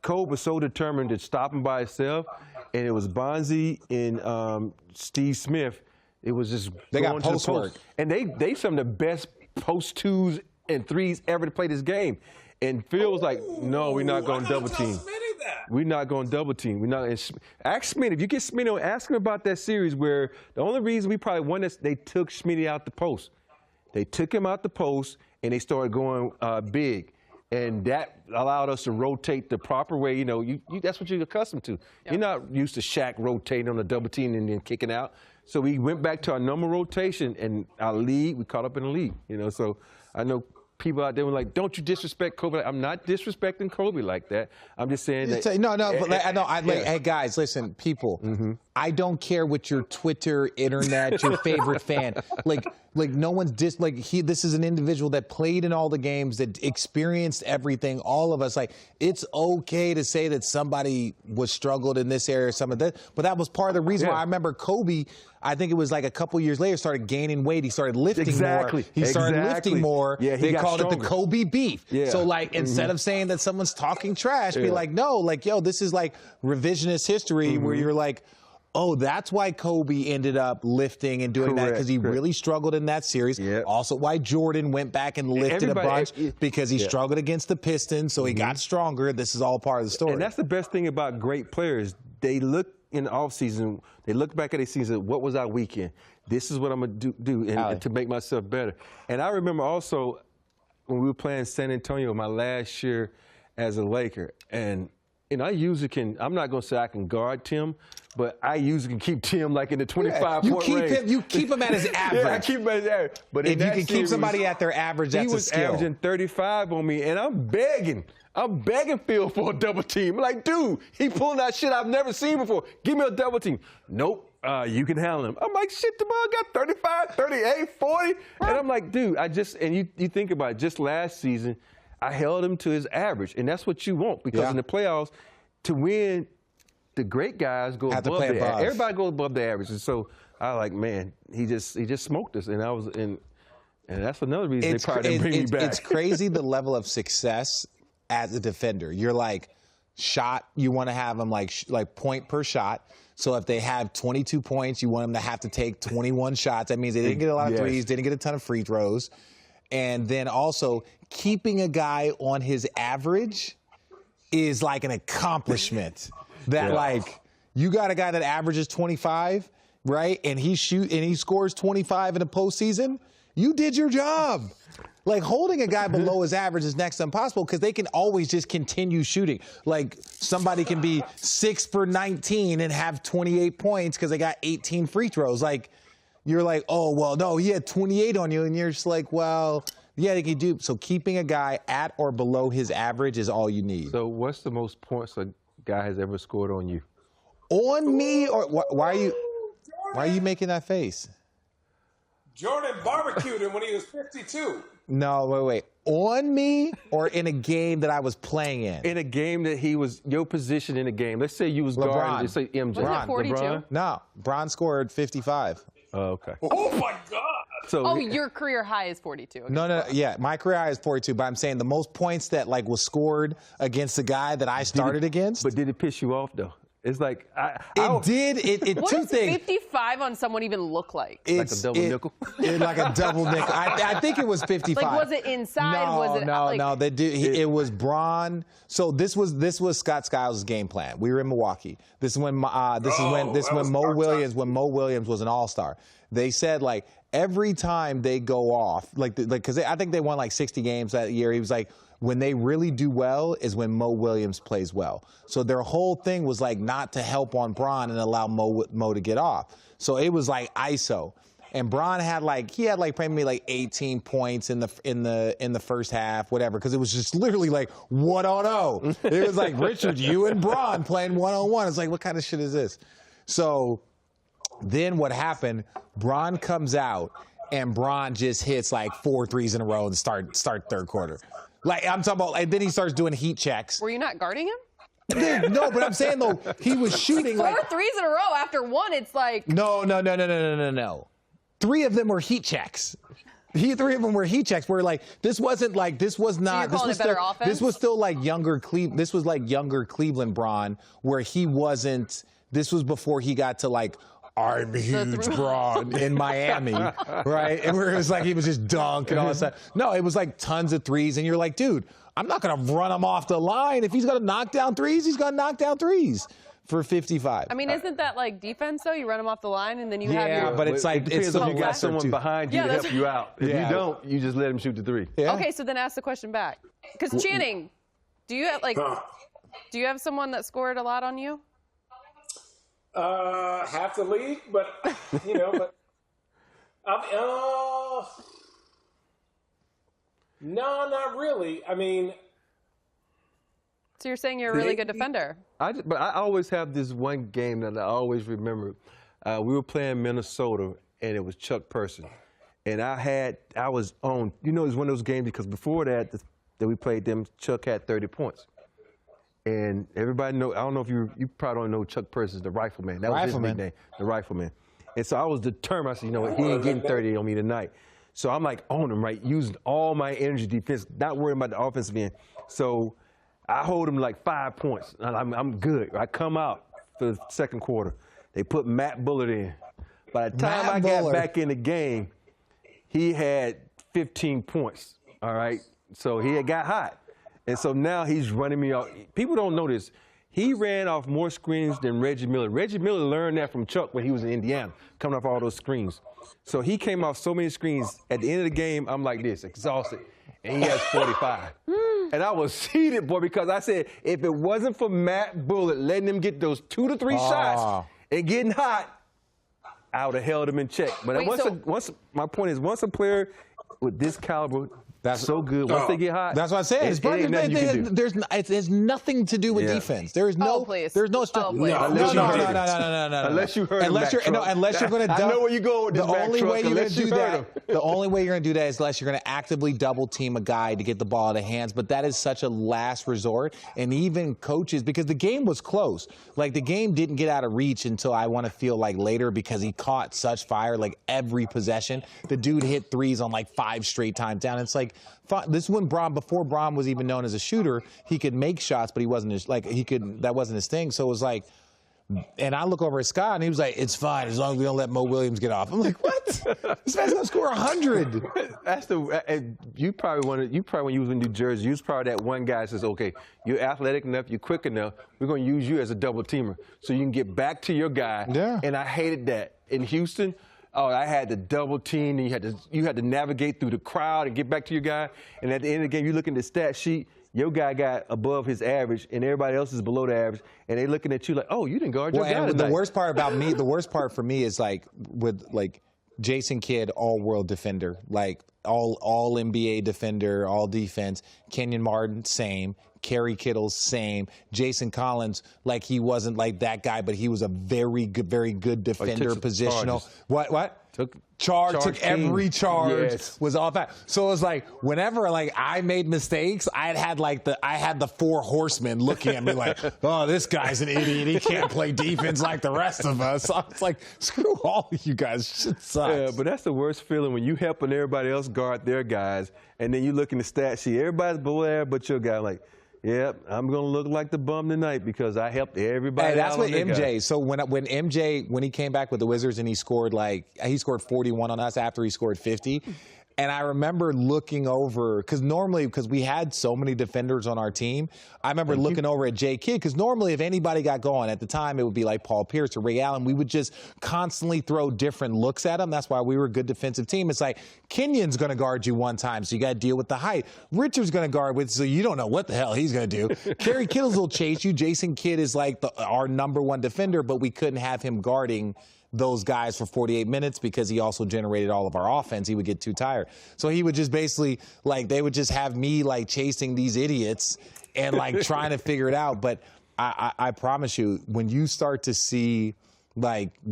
Kobe was so determined to stop him by himself, and it was Bonzi and Steve Smith. It was just they going got to the post post work, and they some of the best post twos and threes ever to play this game. And Phil was like, no, we're not going to double team. We're not going to double team. We're not. Ask Smitty. If you get Smitty on, ask him about that series where the only reason we probably won this, they took Smitty out the post. They took him out the post, and they started going big. And that allowed us to rotate the proper way. You know, that's what you're accustomed to. Yep. You're not used to Shaq rotating on the double team and then kicking out. So we went back to our normal rotation, and our lead, we caught up in the lead. You know, so I know people out there were like, don't you disrespect Kobe. I'm not disrespecting Kobe like that. I'm just saying that. Hey, guys, listen, people. Mm-hmm. I don't care what your Twitter, internet, your favorite fan. Like no one's this is an individual that played in all the games, that experienced everything, all of us. Like, it's okay to say that somebody was struggled in this area or some of that, but that was part of the reason why I remember Kobe, I think it was like a couple years later, started gaining weight. He started lifting more. He started lifting more. Yeah, they called stronger. it the Kobe beef. Yeah. So instead of saying that someone's talking trash, be like, no, yo, this is like revisionist history where you're like, oh, that's why Kobe ended up lifting and doing that, because he really struggled in that series. Yep. Also why Jordan went back and lifted a bunch, because he struggled against the Pistons, so he got stronger. This is all part of the story. And that's the best thing about great players. They look in the offseason, they look back at their season, what was our weekend? This is what I'm going to do and to make myself better. And I remember also when we were playing San Antonio my last year as a Laker, and I usually can, I'm not going to say I can guard Tim, but I usually can keep Tim like in the 25-point range. You keep him at his average. I keep him at his average. But if you can keep somebody at their average, that's a skill. He was averaging 35 on me, and I'm begging Phil for a double team. I'm like, dude, he pulling out shit I've never seen before. Give me a double team. Nope, you can handle him. I'm like, shit, the ball got 35, 38, 40. And I'm like, dude, and you think about it, just last season, I held him to his average, and that's what you want, because in the playoffs, to win, the great guys go above the average. Everybody goes above the average, and so I like, man, he just smoked us, and and that's another reason they probably didn't bring me back. It's crazy the level of success as a defender. You're like, shot, you want to have them like point per shot. So if they have 22 points, you want them to have to take 21 shots. That means they didn't get a lot of threes, didn't get a ton of free throws. And then also keeping a guy on his average is like an accomplishment. That you got a guy that averages 25, right? And he scores 25 in the postseason. You did your job. Like, holding a guy below his average is next to impossible, because they can always just continue shooting. Like, somebody can be 6 for 19 and have 28 points because they got 18 free throws. Like, you're like, oh, well, no, he had 28 on you. And you're just like, well, yeah, they can do. So keeping a guy at or below his average is all you need. So what's the most points a guy has ever scored on you? On me? Or why are you making that face? Jordan barbecued him when he was 52. No, wait. On me, or in a game that I was playing in? In a game that he was your position in a game. Let's say you was guarding. Let's say MJ. Was it 42? LeBron? No, Bron scored 55. Oh, okay. Oh my God. So your career high is 42. Okay. No. Yeah, my career high is 42, but I'm saying the most points that was scored against the guy that I started against. But did it piss you off though? It's like It What two does things. 55 on someone even look like? like a double nickel. Like a double nickel. I think it was 55. Like, was it inside? No, Was it no. It was Braun. So this was Scott Skiles' game plan. We were in Milwaukee. This is when Mo Williams was an all-star. They said like every time they go off, because I think they won like 60 games that year. He was like, when they really do well is when Mo Williams plays well. So their whole thing was like not to help on Braun and allow Mo to get off. So it was like ISO. And Braun had maybe like 18 points in the first half, whatever, because it was just literally like 1-on-0. It was like Richard, you and Braun playing 1-on-1. It's like, what kind of shit is this? So then what happened? Braun comes out and Braun just hits like 4 threes in a row and start third quarter. Like I'm talking about, and then he starts doing heat checks. Were you not guarding him? No, but I'm saying though he was shooting like 4 threes in a row after one. It's like no. 3 of them were heat checks. 3 of them were heat checks. Where like this was not. So you're calling it better offense? This was still like younger This was like younger Cleveland Braun, where he wasn't. This was before he got to like. I'm huge Braun in Miami, right? And where it was like he was just dunk and all that stuff. No, it was like tons of threes, and you're like, dude, I'm not gonna run him off the line. If he's gonna knock down threes, he's gonna knock down threes for 55. I mean, isn't that like defense though? You run them off the line and then you have your. But it's like it's so you got someone behind you to help you out. If you don't, you just let him shoot the 3. Yeah. Okay, so then ask the question back. Because Channing, do you have someone that scored a lot on you? Half the league, but no, not really. I mean, so you're saying you're a really good defender? But I always have this one game that I always remember. We were playing Minnesota, and it was Chuck Person, and I was on. It was one of those games because before that we played them, Chuck had 30 points. And everybody know, I don't know if you probably don't know Chuck Person, the Rifleman. That was his nickname, the Rifleman. And so I was determined. I said, he ain't getting 30 on me tonight. So I'm like on him, right, using all my energy defense, not worrying about the offensive end. So I hold him like 5 points. And I'm good. I come out for the second quarter. They put Matt Bullard in. By the time I got back in the game, he had 15 points, all right? So he had got hot. And so now he's running me off. People don't know this. He ran off more screens than Reggie Miller. Reggie Miller learned that from Chuck when he was in Indiana, coming off all those screens. So he came off so many screens. At the end of the game, I'm like this, exhausted. And he has 45. And I was heated, boy, because I said, if it wasn't for Matt Bullard letting him get those 2 to 3 shots and getting hot, I would have held him in check. But my point is, once a player with this caliber, that's so good. Once they get hot, that's what I said. It has nothing to do with defense. There is no. There's no. Unless you heard. Unless you're going to. I know where you go with this. The only way you're going to do that. The only way you're going to do that is unless you're going to actively double team a guy to get the ball out of hands. But that is such a last resort. And even coaches, because the game was close. Like the game didn't get out of reach until I want to feel like later because he caught such fire like every possession. The dude hit threes on like 5 straight times down. It's like. This is when before Braun was even known as a shooter, he could make shots, but he wasn't that wasn't his thing. So it was like, and I look over at Scott and he was like, it's fine as long as we don't let Mo Williams get off. I'm like, what? This man's gonna score 100. That's you probably when you was in New Jersey, you was probably that one guy that says, okay, you're athletic enough, you're quick enough, we're gonna use you as a double teamer so you can get back to your guy. Yeah. And I hated that. In Houston, I had the double team, and you had to navigate through the crowd and get back to your guy. And at the end of the game, you look at the stat sheet, your guy got above his average, and everybody else is below the average, and they looking at you like, oh, you didn't guard your guy tonight. The worst part for me is like with like Jason Kidd, all-world defender, like all NBA defender, all defense. Kenyon Martin, same. Kerry Kittle, same. Jason Collins, like he wasn't like that guy, but he was a very good defender, positional. What? Took every charge, was off that. So it was like whenever like I made mistakes, I had the 4 horsemen looking at me like, oh, this guy's an idiot. He can't play defense like the rest of us. So it's like, screw all of you guys. Shit sucks. Yeah, but that's the worst feeling when you helping everybody else guard their guys, and then you look in the stat sheet, everybody's below there but your guy like, Yep, I'm gonna look like the bum tonight because I helped everybody. Hey, that's out what on that MJ. guy. So when MJ when he came back with the Wizards and he scored 41 on us after he scored 50. And I remember looking over, because we had so many defenders on our team, I remember looking over at Jay Kidd, because normally if anybody got going at the time, it would be like Paul Pierce or Ray Allen. We would just constantly throw different looks at him. That's why we were a good defensive team. It's like Kenyon's going to guard you one time, so you got to deal with the height. Richard's going to guard with, so you don't know what the hell he's going to do. Kerry Kittles will chase you. Jason Kidd is like our #1 defender, but we couldn't have him guarding those guys for 48 minutes because he also generated all of our offense. He would get too tired. So he would just basically, they would just have me, chasing these idiots and, trying to figure it out. But I promise you, when you start to see,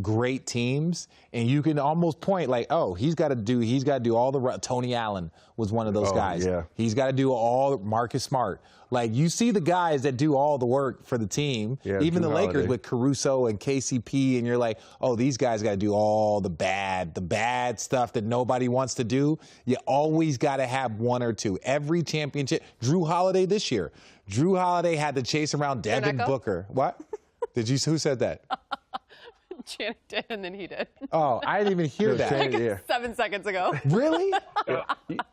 great teams, and you can almost point, he's got to do all the, Tony Allen was one of those guys. Yeah. He's got to do all, Marcus Smart. You see the guys that do all the work for the team, even the Lakers with Caruso and KCP, and you're like, oh, these guys got to do all the bad stuff that nobody wants to do. You always got to have one or two. Every championship. Drew Holiday this year. Drew Holiday had to chase around Devin Booker. What? Who said that? Channing did, and then he did. Oh, I didn't even hear that. 7 seconds ago. Really?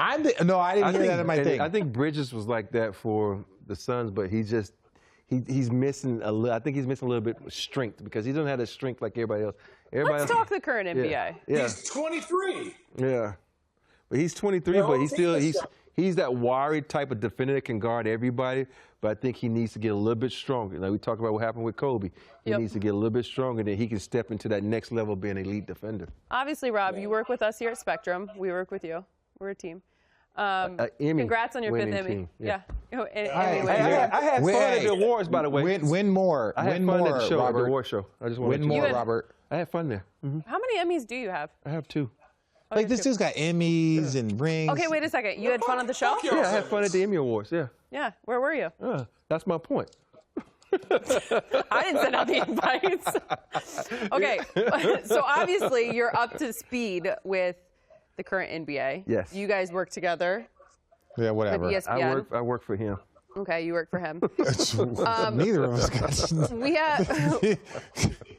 I didn't hear that in my thing. I think Bridges was like that for the Suns, but he's missing a little. I think he's missing a little bit of strength because he doesn't have the strength like everybody else. Let's talk the current NBA. Yeah. He's 23. Yeah, but he's 23, but he's that wiry type of defender that can guard everybody. But I think he needs to get a little bit stronger. We talk about what happened with Kobe. He needs to get a little bit stronger, then he can step into that next level of being an elite defender. Obviously, Rob, you work with us here at Spectrum. We work with you. We're a team. Congrats on your 5th Emmy. Team. Yeah. I had fun at the awards, by the way. Win more. I had win fun more, at the show, Robert. at the award show. I just want Win more, Robert. I had fun there. Mm-hmm. How many Emmys do you have? I have 2. This dude's got Emmys and rings. Okay, wait a second. You had fun at the show? Yeah, I had fun at the Emmy Awards, yeah. Yeah. Where were you? That's my point. I didn't send out the invites. Okay, so obviously you're up to speed with the current NBA. Yes. You guys work together. Yeah, whatever. With ESPN. I work for him. Okay, you work for him. Neither of us got. We have.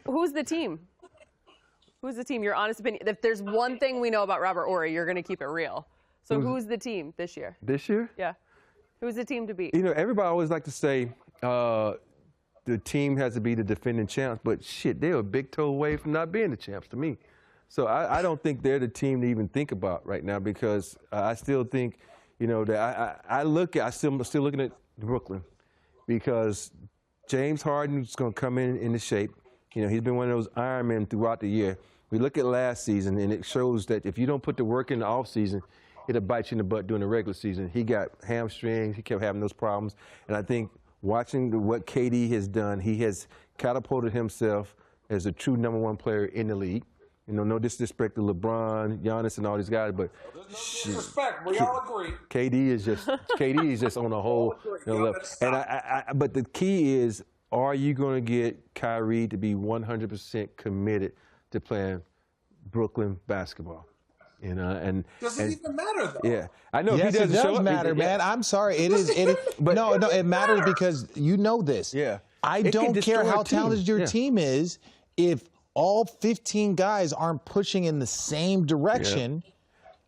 Who's the team? Who's the team? Your honest opinion. If there's one thing we know about Robert Horry, you're going to keep it real. So who's the team this year? This year? Yeah. Who's the team to beat? Everybody always like to say the team has to be the defending champs, but shit, they're a big toe away from not being the champs to me. So I don't think they're the team to even think about right now because I still think, that I'm still looking at Brooklyn because James Harden's going to come in the shape. He's been one of those Iron Men throughout the year. We look at last season, and it shows that if you don't put the work in the offseason, it'll bite you in the butt during the regular season. He got hamstrings. He kept having those problems. And I think watching what KD has done, he has catapulted himself as a true #1 player in the league. No disrespect to LeBron, Giannis, and all these guys, but disrespect. We all agree. KD is just on a whole level. And but the key is, are you going to get Kyrie to be 100% committed to playing Brooklyn basketball? And doesn't even matter though. Yeah, I know. Yes, he it does matter, man. I'm sorry. It is. But no, it matters because you know this. Yeah. I don't care how talented your team is if all 15 guys aren't pushing in the same direction.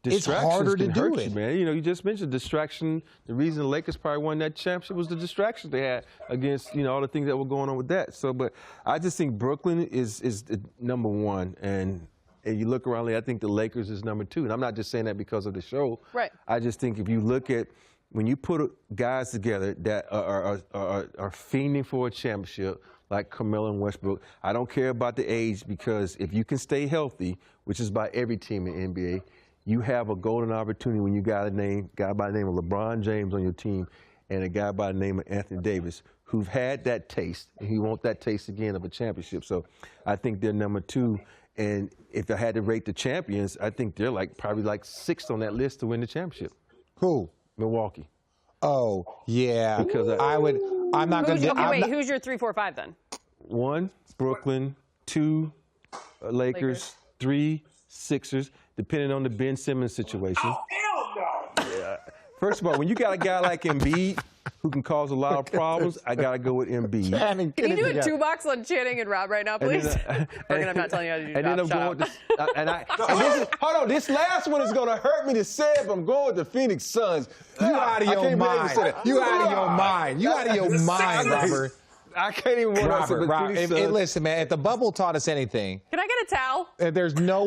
It's harder to do it, man. You just mentioned distraction. The reason the Lakers probably won that championship was the distraction they had against all the things that were going on with that. So, but I just think Brooklyn is the #1, and you look around, I think the Lakers is #2. And I'm not just saying that because of the show. Right. I just think if you look at when you put guys together that are fiending for a championship, like Carmelo and Westbrook, I don't care about the age because if you can stay healthy, which is by every team in the NBA, you have a golden opportunity when you got a guy by the name of LeBron James on your team and a guy by the name of Anthony Davis who've had that taste, and he wants that taste again of a championship. So I think they're #2. And if I had to rate the champions, I think they're probably 6th on that list to win the championship. Who? Milwaukee. Oh, yeah. Because I'm not going to. Okay, wait. Who's your 3, 4, 5 then? 1, Brooklyn. 2, Lakers. 3, Sixers, depending on the Ben Simmons situation. Oh, hell no! Yeah. First of all, when you got a guy like Embiid who can cause a lot of problems, I got to go with Embiid. Can you do a 2-box on Channing and Rob right now, please? I'm not telling you how to do And then I'm going with hold on, this last one is going to hurt me to say it, but I'm going with the Phoenix Suns. You out of your mind. You out of your mind. You out of your mind, Robert. I can't even want to Robert, listen, man, if the bubble taught us anything. Can I get a towel? There's no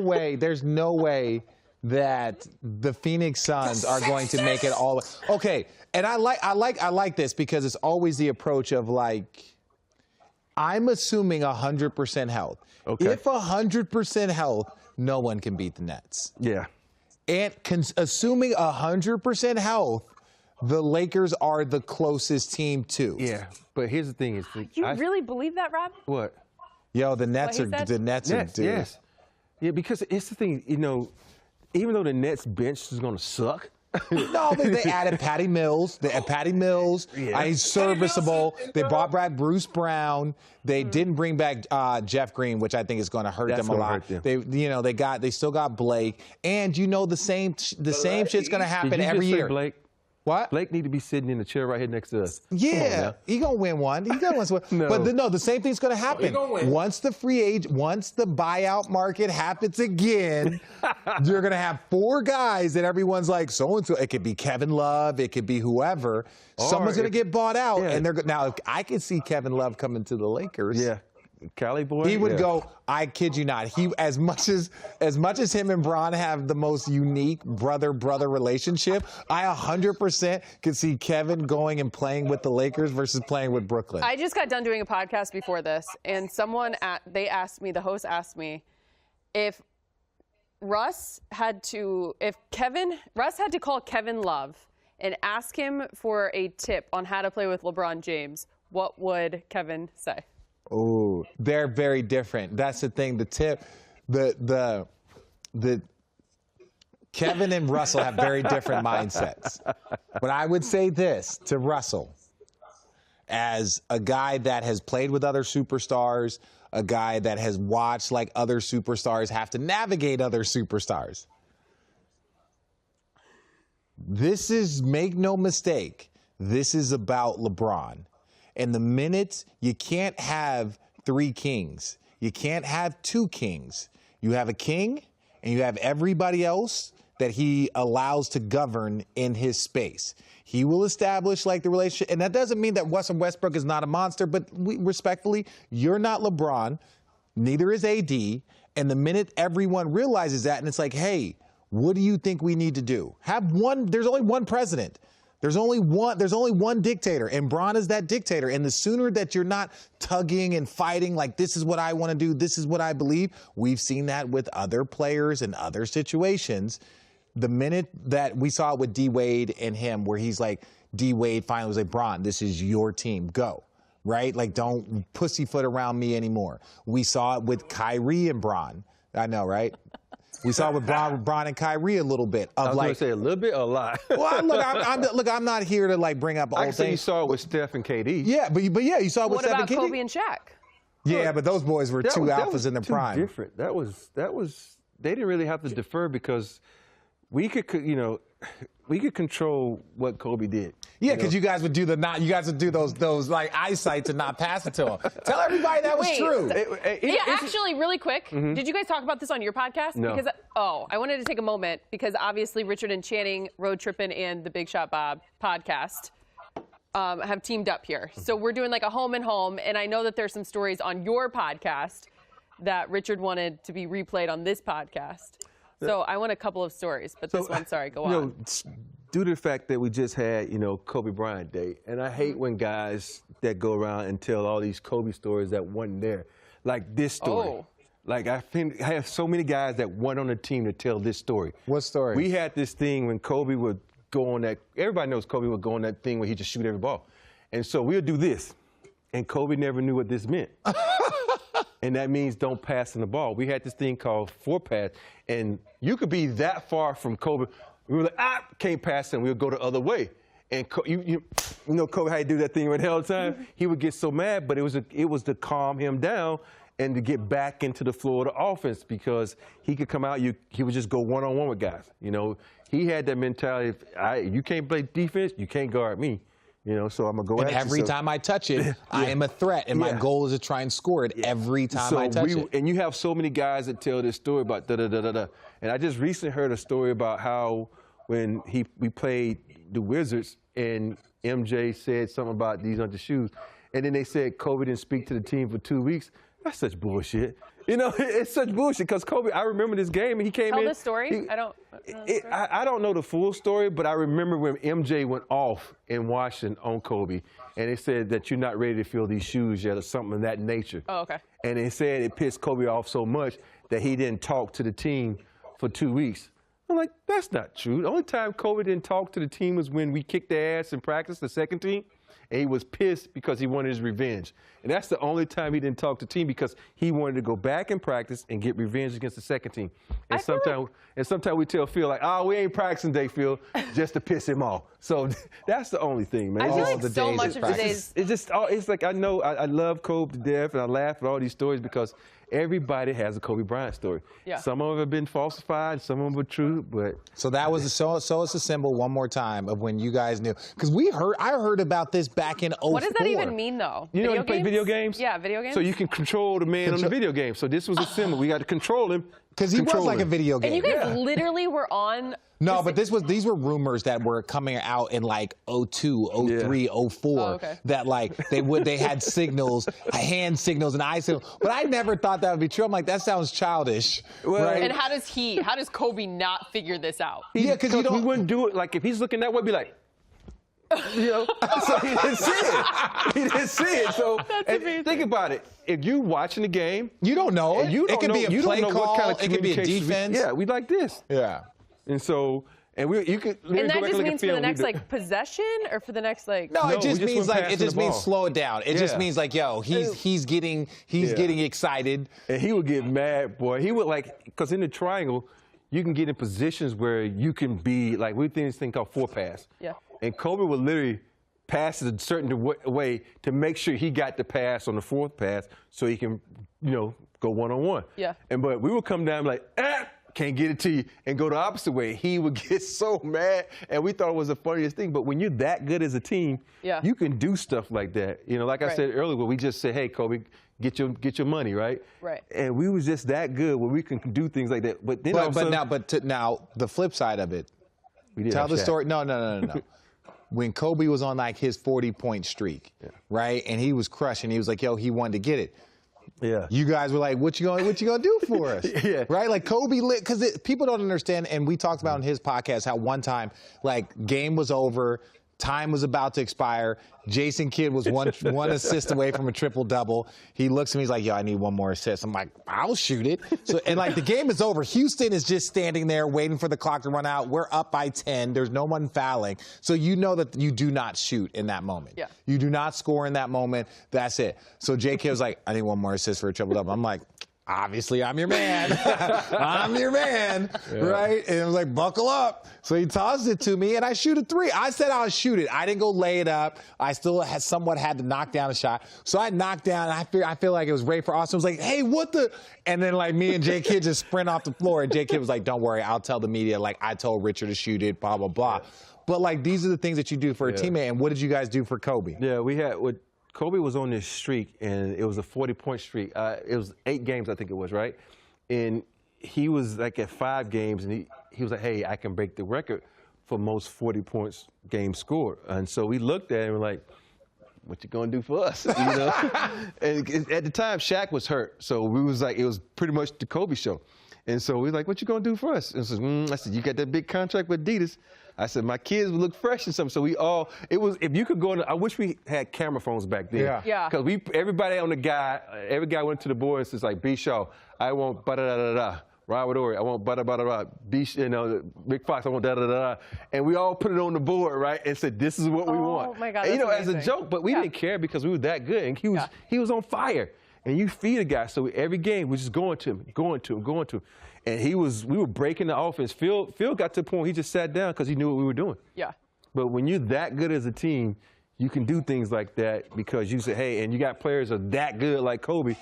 way that the Phoenix Suns are going to make it all. Okay, and I like this because it's always the approach of like, I'm assuming 100% health. Okay. If 100% health, no one can beat the Nets. Yeah. And assuming 100% health, the Lakers are the closest team to. Yeah, but here's the thing: you really believe that, Rob? What? Yo, the Nets are. Yes. Yeah, because it's the thing, even though the Nets bench is going to suck. No, they added Patty Mills. They had Patty Mills. Yeah. He's serviceable. They brought back Bruce Brown. They didn't bring back Jeff Green, which I think is going to hurt them a lot. They still got Blake, and the same shit's going to happen every year. Blake? What? Blake need to be sitting in the chair right here next to us. Yeah, he gonna win one. He gonna win one. No. But the same thing's gonna happen. Once the buyout market happens again, you're gonna have 4 guys that everyone's like so and so. It could be Kevin Love. It could be whoever. Someone's gonna get bought out, and now I can see Kevin Love coming to the Lakers. Yeah. Cali boy. He would go. I kid you not. He as much as him and Bron have the most unique brother relationship. I 100% could see Kevin going and playing with the Lakers versus playing with Brooklyn. I just got done doing a podcast before this, and the host asked me if Russ had to call Kevin Love and ask him for a tip on how to play with LeBron James, what would Kevin say? Oh, they're very different. That's the thing. The tip, the Kevin and Russell have very different mindsets. But I would say this to Russell, as a guy that has played with other superstars, a guy that has watched like other superstars have to navigate other superstars. This is, make no mistake, this is about LeBron. And the minute you can't have 3 kings, you can't have 2 kings. You have a king and you have everybody else that he allows to govern in his space. He will establish like the relationship. And that doesn't mean that Russell Westbrook is not a monster, but respectfully, you're not LeBron, neither is AD. And the minute everyone realizes that and it's like, hey, what do you think we need to do? There's only one president. There's only one dictator, and Bron is that dictator. And the sooner that you're not tugging and fighting like this is what I want to do, this is what I believe, we've seen that with other players and other situations. The minute that we saw it with D Wade and him, where he's like, D Wade finally was like, Bron, this is your team, go. Right? Like, don't pussyfoot around me anymore. We saw it with Kyrie and Bron. I know, right? We saw with Bron and Kyrie a little bit. I was going to say a little bit or a lot. Well, I'm not here to like bring up old things. You saw it with Steph and KD. Yeah, but you saw it with Steph and KD. What about Kobe and Shaq? Yeah, but those boys were two alphas in the prime. Different. That was. They didn't really have to defer because we could control what Kobe did. Yeah, because you guys would do those like eyesight to not pass it to him. Tell everybody that was true. Actually, really quick, did you guys talk about this on your podcast? No. Because I wanted to take a moment because obviously Richard and Channing, Road Trippin, and the Big Shot Bob podcast have teamed up here. So we're doing like a home and home, and I know that there's some stories on your podcast that Richard wanted to be replayed on this podcast. So I want a couple of stories, but this one, sorry, go on. Due to the fact that we just had, Kobe Bryant Day, and I hate when guys that go around and tell all these Kobe stories that wasn't there, like this story. Oh. Like I have so many guys that weren't on the team to tell this story. What story? We had this thing when Kobe would go on that. Everybody knows Kobe would go on that thing where he just shoot every ball, and so we'll do this, and Kobe never knew what this meant. And that means don't pass in the ball. We had this thing called 4-pass, and you could be that far from Kobe. We were like, can't pass him. We'll go the other way. And you know Kobe, how you do that thing right all the time? He would get so mad, but it was to calm him down and to get back into the flow of the offense because he could come out, he would just go one-on-one with guys. You know, he had that mentality, if you can't play defense, you can't guard me. You know, so I'm going to go and at you. every time I touch it, I am a threat, and my goal is to try and score it every time I touch it. And you have so many guys that tell this story about da-da-da-da-da. And I just recently heard a story about how when we played the Wizards and MJ said something about these under shoes, and then they said Kobe didn't speak to the team for 2 weeks. That's such bullshit. You know, it's such bullshit because Kobe, I remember this game and he came in. Tell the story. I don't know the story. I don't know the full story, but I remember when MJ went off in Washington on Kobe and they said that you're not ready to fill these shoes yet or something of that nature. Oh, okay. And they said it pissed Kobe off so much that he didn't talk to the team for 2 weeks. I'm like, that's not true. The only time Kobe didn't talk to the team was when we kicked their ass in practice, the second team. And he was pissed because he wanted his revenge. And that's the only time he didn't talk to the team because he wanted to go back and practice and get revenge against the second team. And sometimes we tell Phil, like, oh, we ain't practicing today, Phil, just to piss him off. So that's the only thing, man. I feel like so much of today's... It's like I know I love Kobe to death and I laugh at all these stories because everybody has a Kobe Bryant story. Yeah. Some of them have been falsified, some of them were true, but... So that was so it's a symbol one more time of when you guys knew. Because I heard about this back in 2004. What does that even mean, though? You know, you play video games? Yeah, video games. So you can control the man on the video game. So this was a symbol. We got to control him. Because he was like a video game. And you guys literally were on... No, but these were rumors that were coming out in like 02, 03, 04 that like they had signals, hand signals and eye signals. But I never thought that would be true. I'm like, that sounds childish. Well, right? And how does Kobe not figure this out? Yeah, because you don't. We wouldn't do it. Like if he's looking that way, be like, you know. So he didn't see it. He didn't see it. So think about it. If you watching the game, you don't know. It could be a play call. It could be a defense. Yeah, we like this. Yeah. And so, you could. And that just means for the next like possession, or for the next like. No, it just means like slow it down. It just means like, yo, he's getting excited. And he would get mad, boy. He would like, because in the triangle, you can get in positions where you can be like we think this thing called four pass. Yeah. And Kobe would literally pass it a certain way to make sure he got the pass on the fourth pass, so he can, go one-on-one. Yeah. But we would come down and be like, can't get it to you, and go the opposite way. He would get so mad, and we thought it was the funniest thing. But when you're that good as a team, you can do stuff like that. Like I said earlier, where we just say, hey, Kobe, get your money, right? Right. And we was just that good where we can do things like that. But then now the flip side of it. We did tell the story. No. When Kobe was on like his 40-point streak, right, and he was crushing, he was like, yo, he wanted to get it. Yeah. You guys were like, what you gonna do for us? Right? Like Kobe lit, because people don't understand, and we talked about in his podcast how one time, like, game was over, time was about to expire. Jason Kidd was one assist away from a triple-double. He looks at me, he's like, yo, I need one more assist. I'm like, I'll shoot it. So, and like the game is over. Houston is just standing there waiting for the clock to run out. We're up by 10. There's no one fouling. So you know that you do not shoot in that moment. Yeah. You do not score in that moment. That's it. So J. Kidd was like, I need one more assist for a triple-double. I'm like, obviously, I'm your man. I'm your man, right? And I was like, buckle up. So he tossed it to me, and I shoot a three. I said I would shoot it. I didn't go lay it up. I still somewhat had to knock down a shot. So I knocked down, and I feel like it was Ray for Austin. I was like, hey, what the? And then, like, me and J. Kidd just sprint off the floor, and J. Kidd was like, don't worry, I'll tell the media, like, I told Richard to shoot it, blah, blah, blah. But, like, these are the things that you do for a teammate, and what did you guys do for Kobe? Yeah, we had Kobe was on this streak, and it was a 40-point streak. It was 8 games, I think it was, right? And he was like at 5 games, and he was like, hey, I can break the record for most 40 points game scored. And so we looked at him and were like, what you gonna do for us? And at the time, Shaq was hurt, so we was like, it was pretty much the Kobe show. And so we were like, what you gonna do for us? And I said, you got that big contract with Adidas. I said, my kids would look fresh and something. So if you could go I wish we had camera phones back then. Yeah. Because everybody on every guy went to the board and says like, B. Shaw, I want ba-da-da-da-da. Robert Horry, I want ba-da-ba-da-da. Big Fox, I want da-da-da-da. And we all put it on the board, right? And said, this is what we want. Oh my God, and, as a joke, but we didn't care because we were that good. And he was on fire. And you feed a guy, so every game we're just going to him. And we were breaking the offense. Phil got to the point where he just sat down because he knew what we were doing. Yeah. But when you're that good as a team, you can do things like that because you say, hey, and you got players that are that good like Kobe,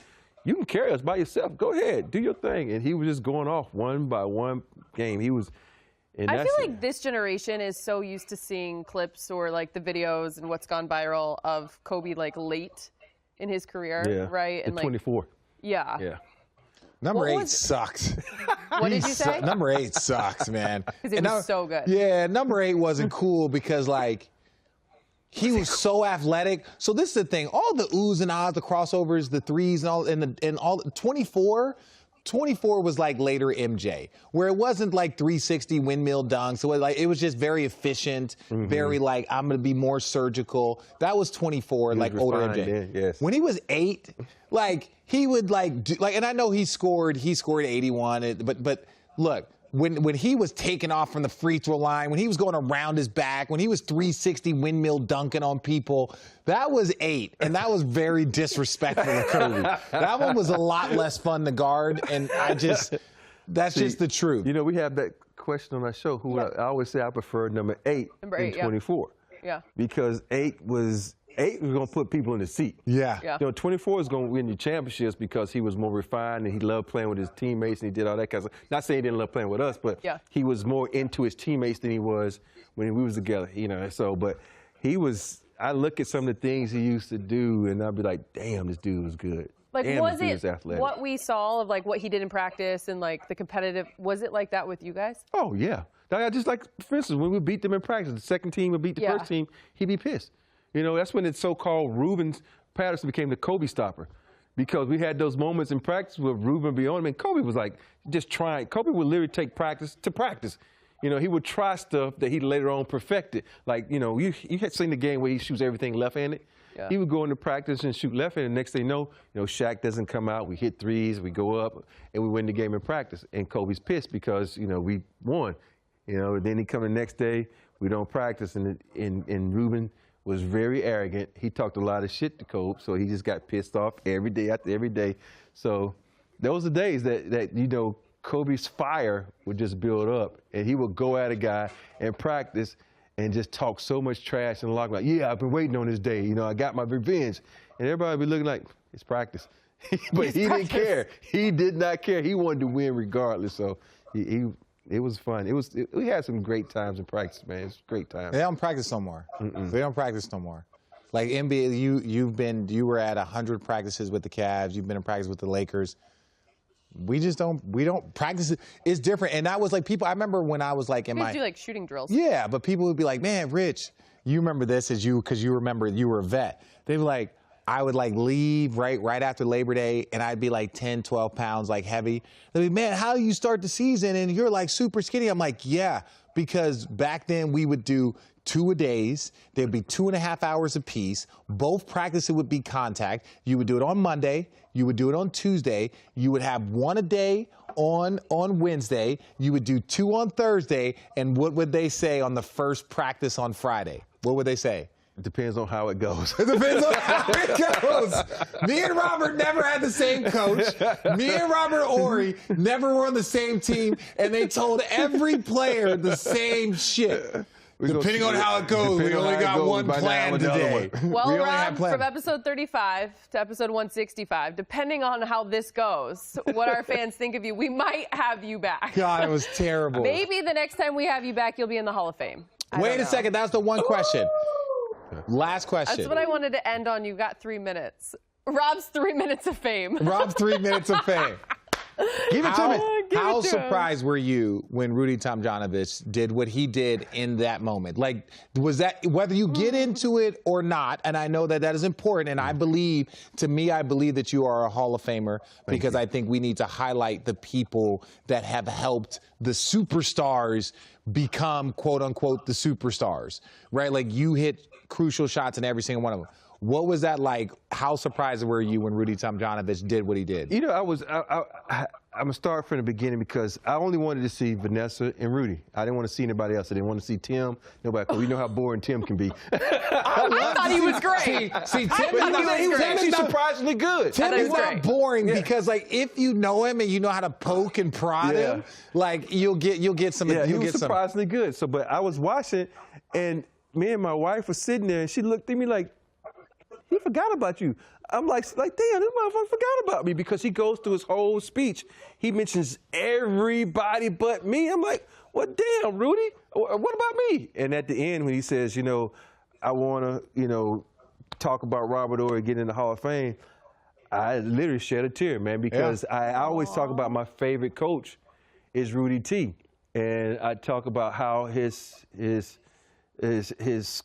you can carry us by yourself. Go ahead, do your thing. And he was just going off one by one game. He was. And I feel like this generation is so used to seeing clips or like the videos and what's gone viral of Kobe like late in his career, right? And at 24. Yeah. Yeah. Number 8 sucks. What did you say? Number 8 sucks, man. Because it was so good. Yeah, number 8 wasn't cool because, like, he was so athletic. So this is the thing. All the oohs and ahs, the crossovers, the threes, and all 24 was like later MJ, where it wasn't like 360 windmill dunks. So it was just very efficient, very like, I'm going to be more surgical. That was 24, like older MJ. Then, yes. When he was 8, like he would and I know he scored 81, but look, when he was taking off from the free throw line, when he was going around his back, when he was 360 windmill dunking on people, that was 8, and that was very disrespectful to Kobe. That one was a lot less fun to guard, and that's just the truth. You know, we have that question on our show. I always say I prefer number 8 than 24. Yeah. Because 8 was going to put people in the seat. Yeah. You know, 24 is going to win you championships because he was more refined and he loved playing with his teammates and he did all that kind of stuff. Not saying he didn't love playing with us, but he was more into his teammates than he was when we was together, you know. So, but I look at some of the things he used to do and I'd be like, damn, this dude was good. Like, damn, was this dude it athletic. what we saw of like what he did in practice and like the competitive, was it like that with you guys? Oh, yeah. Just like, for instance, when we beat them in practice, the second team would beat the first team, he'd be pissed. You know, that's when the so-called Reuben Patterson became the Kobe stopper, because we had those moments in practice where Reuben would be on him, and Kobe was like just trying. Kobe would literally take practice to practice. You know, he would try stuff that he later on perfected. Like, you know, you had seen the game where he shoots everything left-handed. Yeah. He would go into practice and shoot left-handed. Next thing you know, Shaq doesn't come out. We hit threes, we go up, and we win the game in practice. And Kobe's pissed because, you know, we won. You know, then he come the next day, we don't practice, and Reuben was very arrogant. He talked a lot of shit to Kobe, so he just got pissed off every day after every day. So those are days that you know, Kobe's fire would just build up, and he would go at a guy in practice and just talk so much trash in the locker room. Like, yeah, I've been waiting on this day. You know, I got my revenge. And everybody would be looking like, it's practice. But he didn't care. He did not care. He wanted to win regardless. So it was fun. We had some great times in practice, man. It's great times. They don't practice no more. They don't practice no more. Like NBA, you were at 100 practices with the Cavs. You've been in practice with the Lakers. We don't practice. It's different. And that was like people. I remember when I was like in my. You do like shooting drills. Yeah, but people would be like, man, Rich, you remember this because you remember you were a vet. They'd be like, I would like leave right after Labor Day, and I'd be like 10, 12 pounds like heavy. They'd be, man, how do you start the season and you're like super skinny? I'm like, yeah, because back then we would do 2-a-days. There'd be 2.5 hours apiece. Both practices would be contact. You would do it on Monday. You would do it on Tuesday. You would have 1 a day on Wednesday. You would do 2 on Thursday. And what would they say on the first practice on Friday? What would they say? It depends on how it goes. It depends on how it goes. Me and Robert never had the same coach. Me and Robert Horry never were on the same team, and they told every player the same shit. Depending on how it goes, we only got one plan today. Well, Rob, from episode 35 to episode 165, depending on how this goes, what our fans think of you, we might have you back. God, it was terrible. Maybe the next time we have you back, you'll be in the Hall of Fame. Wait a second. That's the one question. Last question. That's what I wanted to end on. You got 3 minutes. Rob's 3 minutes of fame. Rob's 3 minutes of fame. Give it to me. How surprised were you when Rudy Tomjanovich did what he did in that moment? Like, was that, whether you get into it or not, and I know that is important, and I believe that you are a Hall of Famer because I think we need to highlight the people that have helped the superstars become, quote unquote, the superstars, right? Like, you hit crucial shots in every single one of them. What was that like? How surprised were you when Rudy Tomjanovich did what he did? You know, I'm going to start from the beginning because I only wanted to see Vanessa and Rudy. I didn't want to see anybody else. I didn't want to see Tim. Nobody, because we know how boring Tim can be. I thought he was great. See, Tim was actually surprisingly good. Tim is not boring because, like, if you know him and you know how to poke and prod him, like, you'll get some. Yeah, he was surprisingly good. So, but I was watching, and me and my wife were sitting there, and she looked at me like, he forgot about you. I'm like, damn, this motherfucker forgot about me, because he goes through his whole speech. He mentions everybody but me. I'm like, well, damn, Rudy, what about me? And at the end, when he says, you know, I want to, you know, talk about Robert Horry getting in the Hall of Fame, I literally shed a tear, man, because I always talk about my favorite coach is Rudy T. And I talk about how his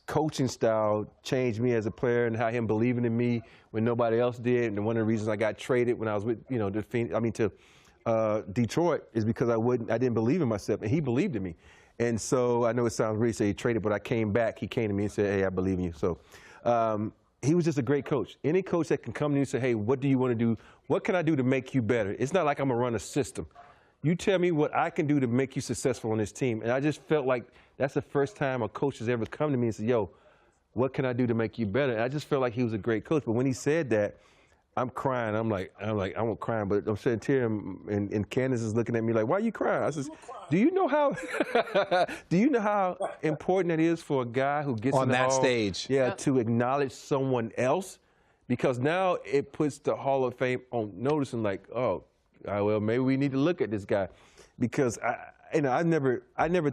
coaching style changed me as a player, and how him believing in me when nobody else did. And one of the reasons I got traded when I was with, you know, to Detroit is because I didn't believe in myself, and he believed in me. And so I know it sounds weird to say he traded, but I came back. He came to me and said, hey, I believe in you. So he was just a great coach. Any coach that can come to you and say, hey, what do you want to do? What can I do to make you better? It's not like I'm going to run a system. You tell me what I can do to make you successful on this team. And I just felt like that's the first time a coach has ever come to me and said, yo, what can I do to make you better? And I just felt like he was a great coach. But when he said that, I'm crying. I'm not crying, but I'm sitting here, and Candace is looking at me like, why are you crying? I says, do you know how important it is for a guy who gets on in the that Hall, stage, to acknowledge someone else? Because now it puts the Hall of Fame on notice, and like, oh, well, maybe we need to look at this guy, because I never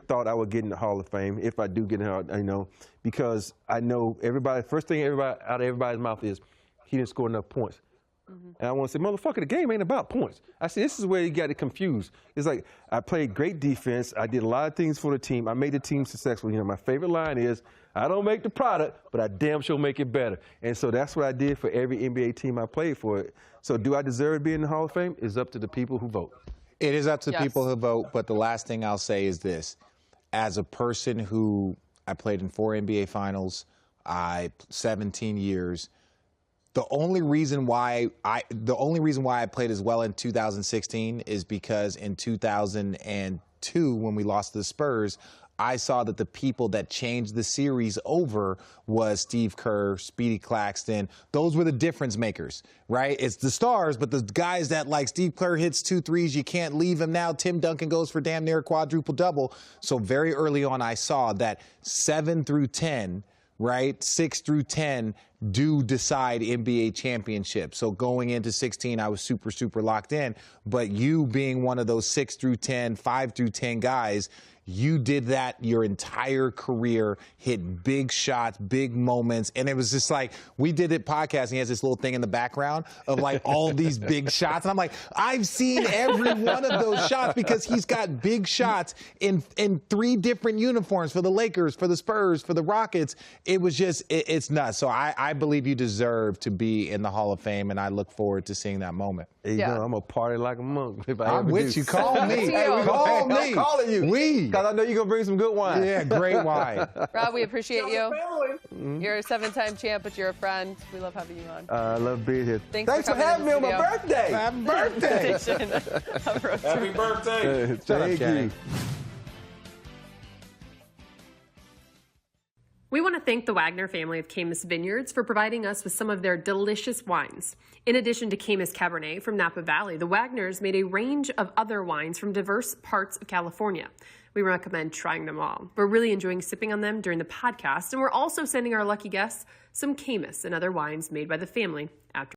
thought I would get in the Hall of Fame if I do get in the Hall, you know, because I know first thing out of everybody's mouth is he didn't score enough points. And I want to say, motherfucker, the game ain't about points. I said, this is where you got it confused. It's like, I played great defense. I did a lot of things for the team. I made the team successful. You know, my favorite line is, I don't make the product, but I damn sure make it better. And so that's what I did for every NBA team I played for. So do I deserve to be in the Hall of Fame? It's up to the people who vote. It is up to people who vote, but the last thing I'll say is this. As a person who, I played in 4 NBA finals, 17 years, the only reason why I played as well in 2016 is because in 2002, when we lost to the Spurs, I saw that the people that changed the series over was Steve Kerr, Speedy Claxton. Those were the difference makers, right? It's the stars, but the guys that, like, Steve Kerr hits 2 threes, you can't leave him now. Tim Duncan goes for damn near a quadruple double. So very early on, I saw that 7 through 10, right, 6 through 10 do decide NBA championships. So going into 16, I was super, super locked in. But you being one of those 6 through 10, 5 through 10 guys, you did that your entire career, hit big shots, big moments. And it was just like, we did it podcasting. He has this little thing in the background of like all these big shots. And I'm like, I've seen every one of those shots, because he's got big shots in 3 different uniforms for the Lakers, for the Spurs, for the Rockets. It was just, it's nuts. So I believe you deserve to be in the Hall of Fame, and I look forward to seeing that moment. Hey, you know, I'm a party like a monk. I'm with you. Call me. Call me. I'm calling you. Because I know you're going to bring some good wine. Yeah, great wine. Rob, we appreciate you. You're a 7-time champ, but you're a friend. We love having you on. I love being here. Thanks for having me on my birthday. Happy birthday. Happy birthday. Thank you. We want to thank the Wagner family of Caymus Vineyards for providing us with some of their delicious wines. In addition to Caymus Cabernet from Napa Valley, the Wagners made a range of other wines from diverse parts of California. We recommend trying them all. We're really enjoying sipping on them during the podcast, and we're also sending our lucky guests some Caymus and other wines made by the family after.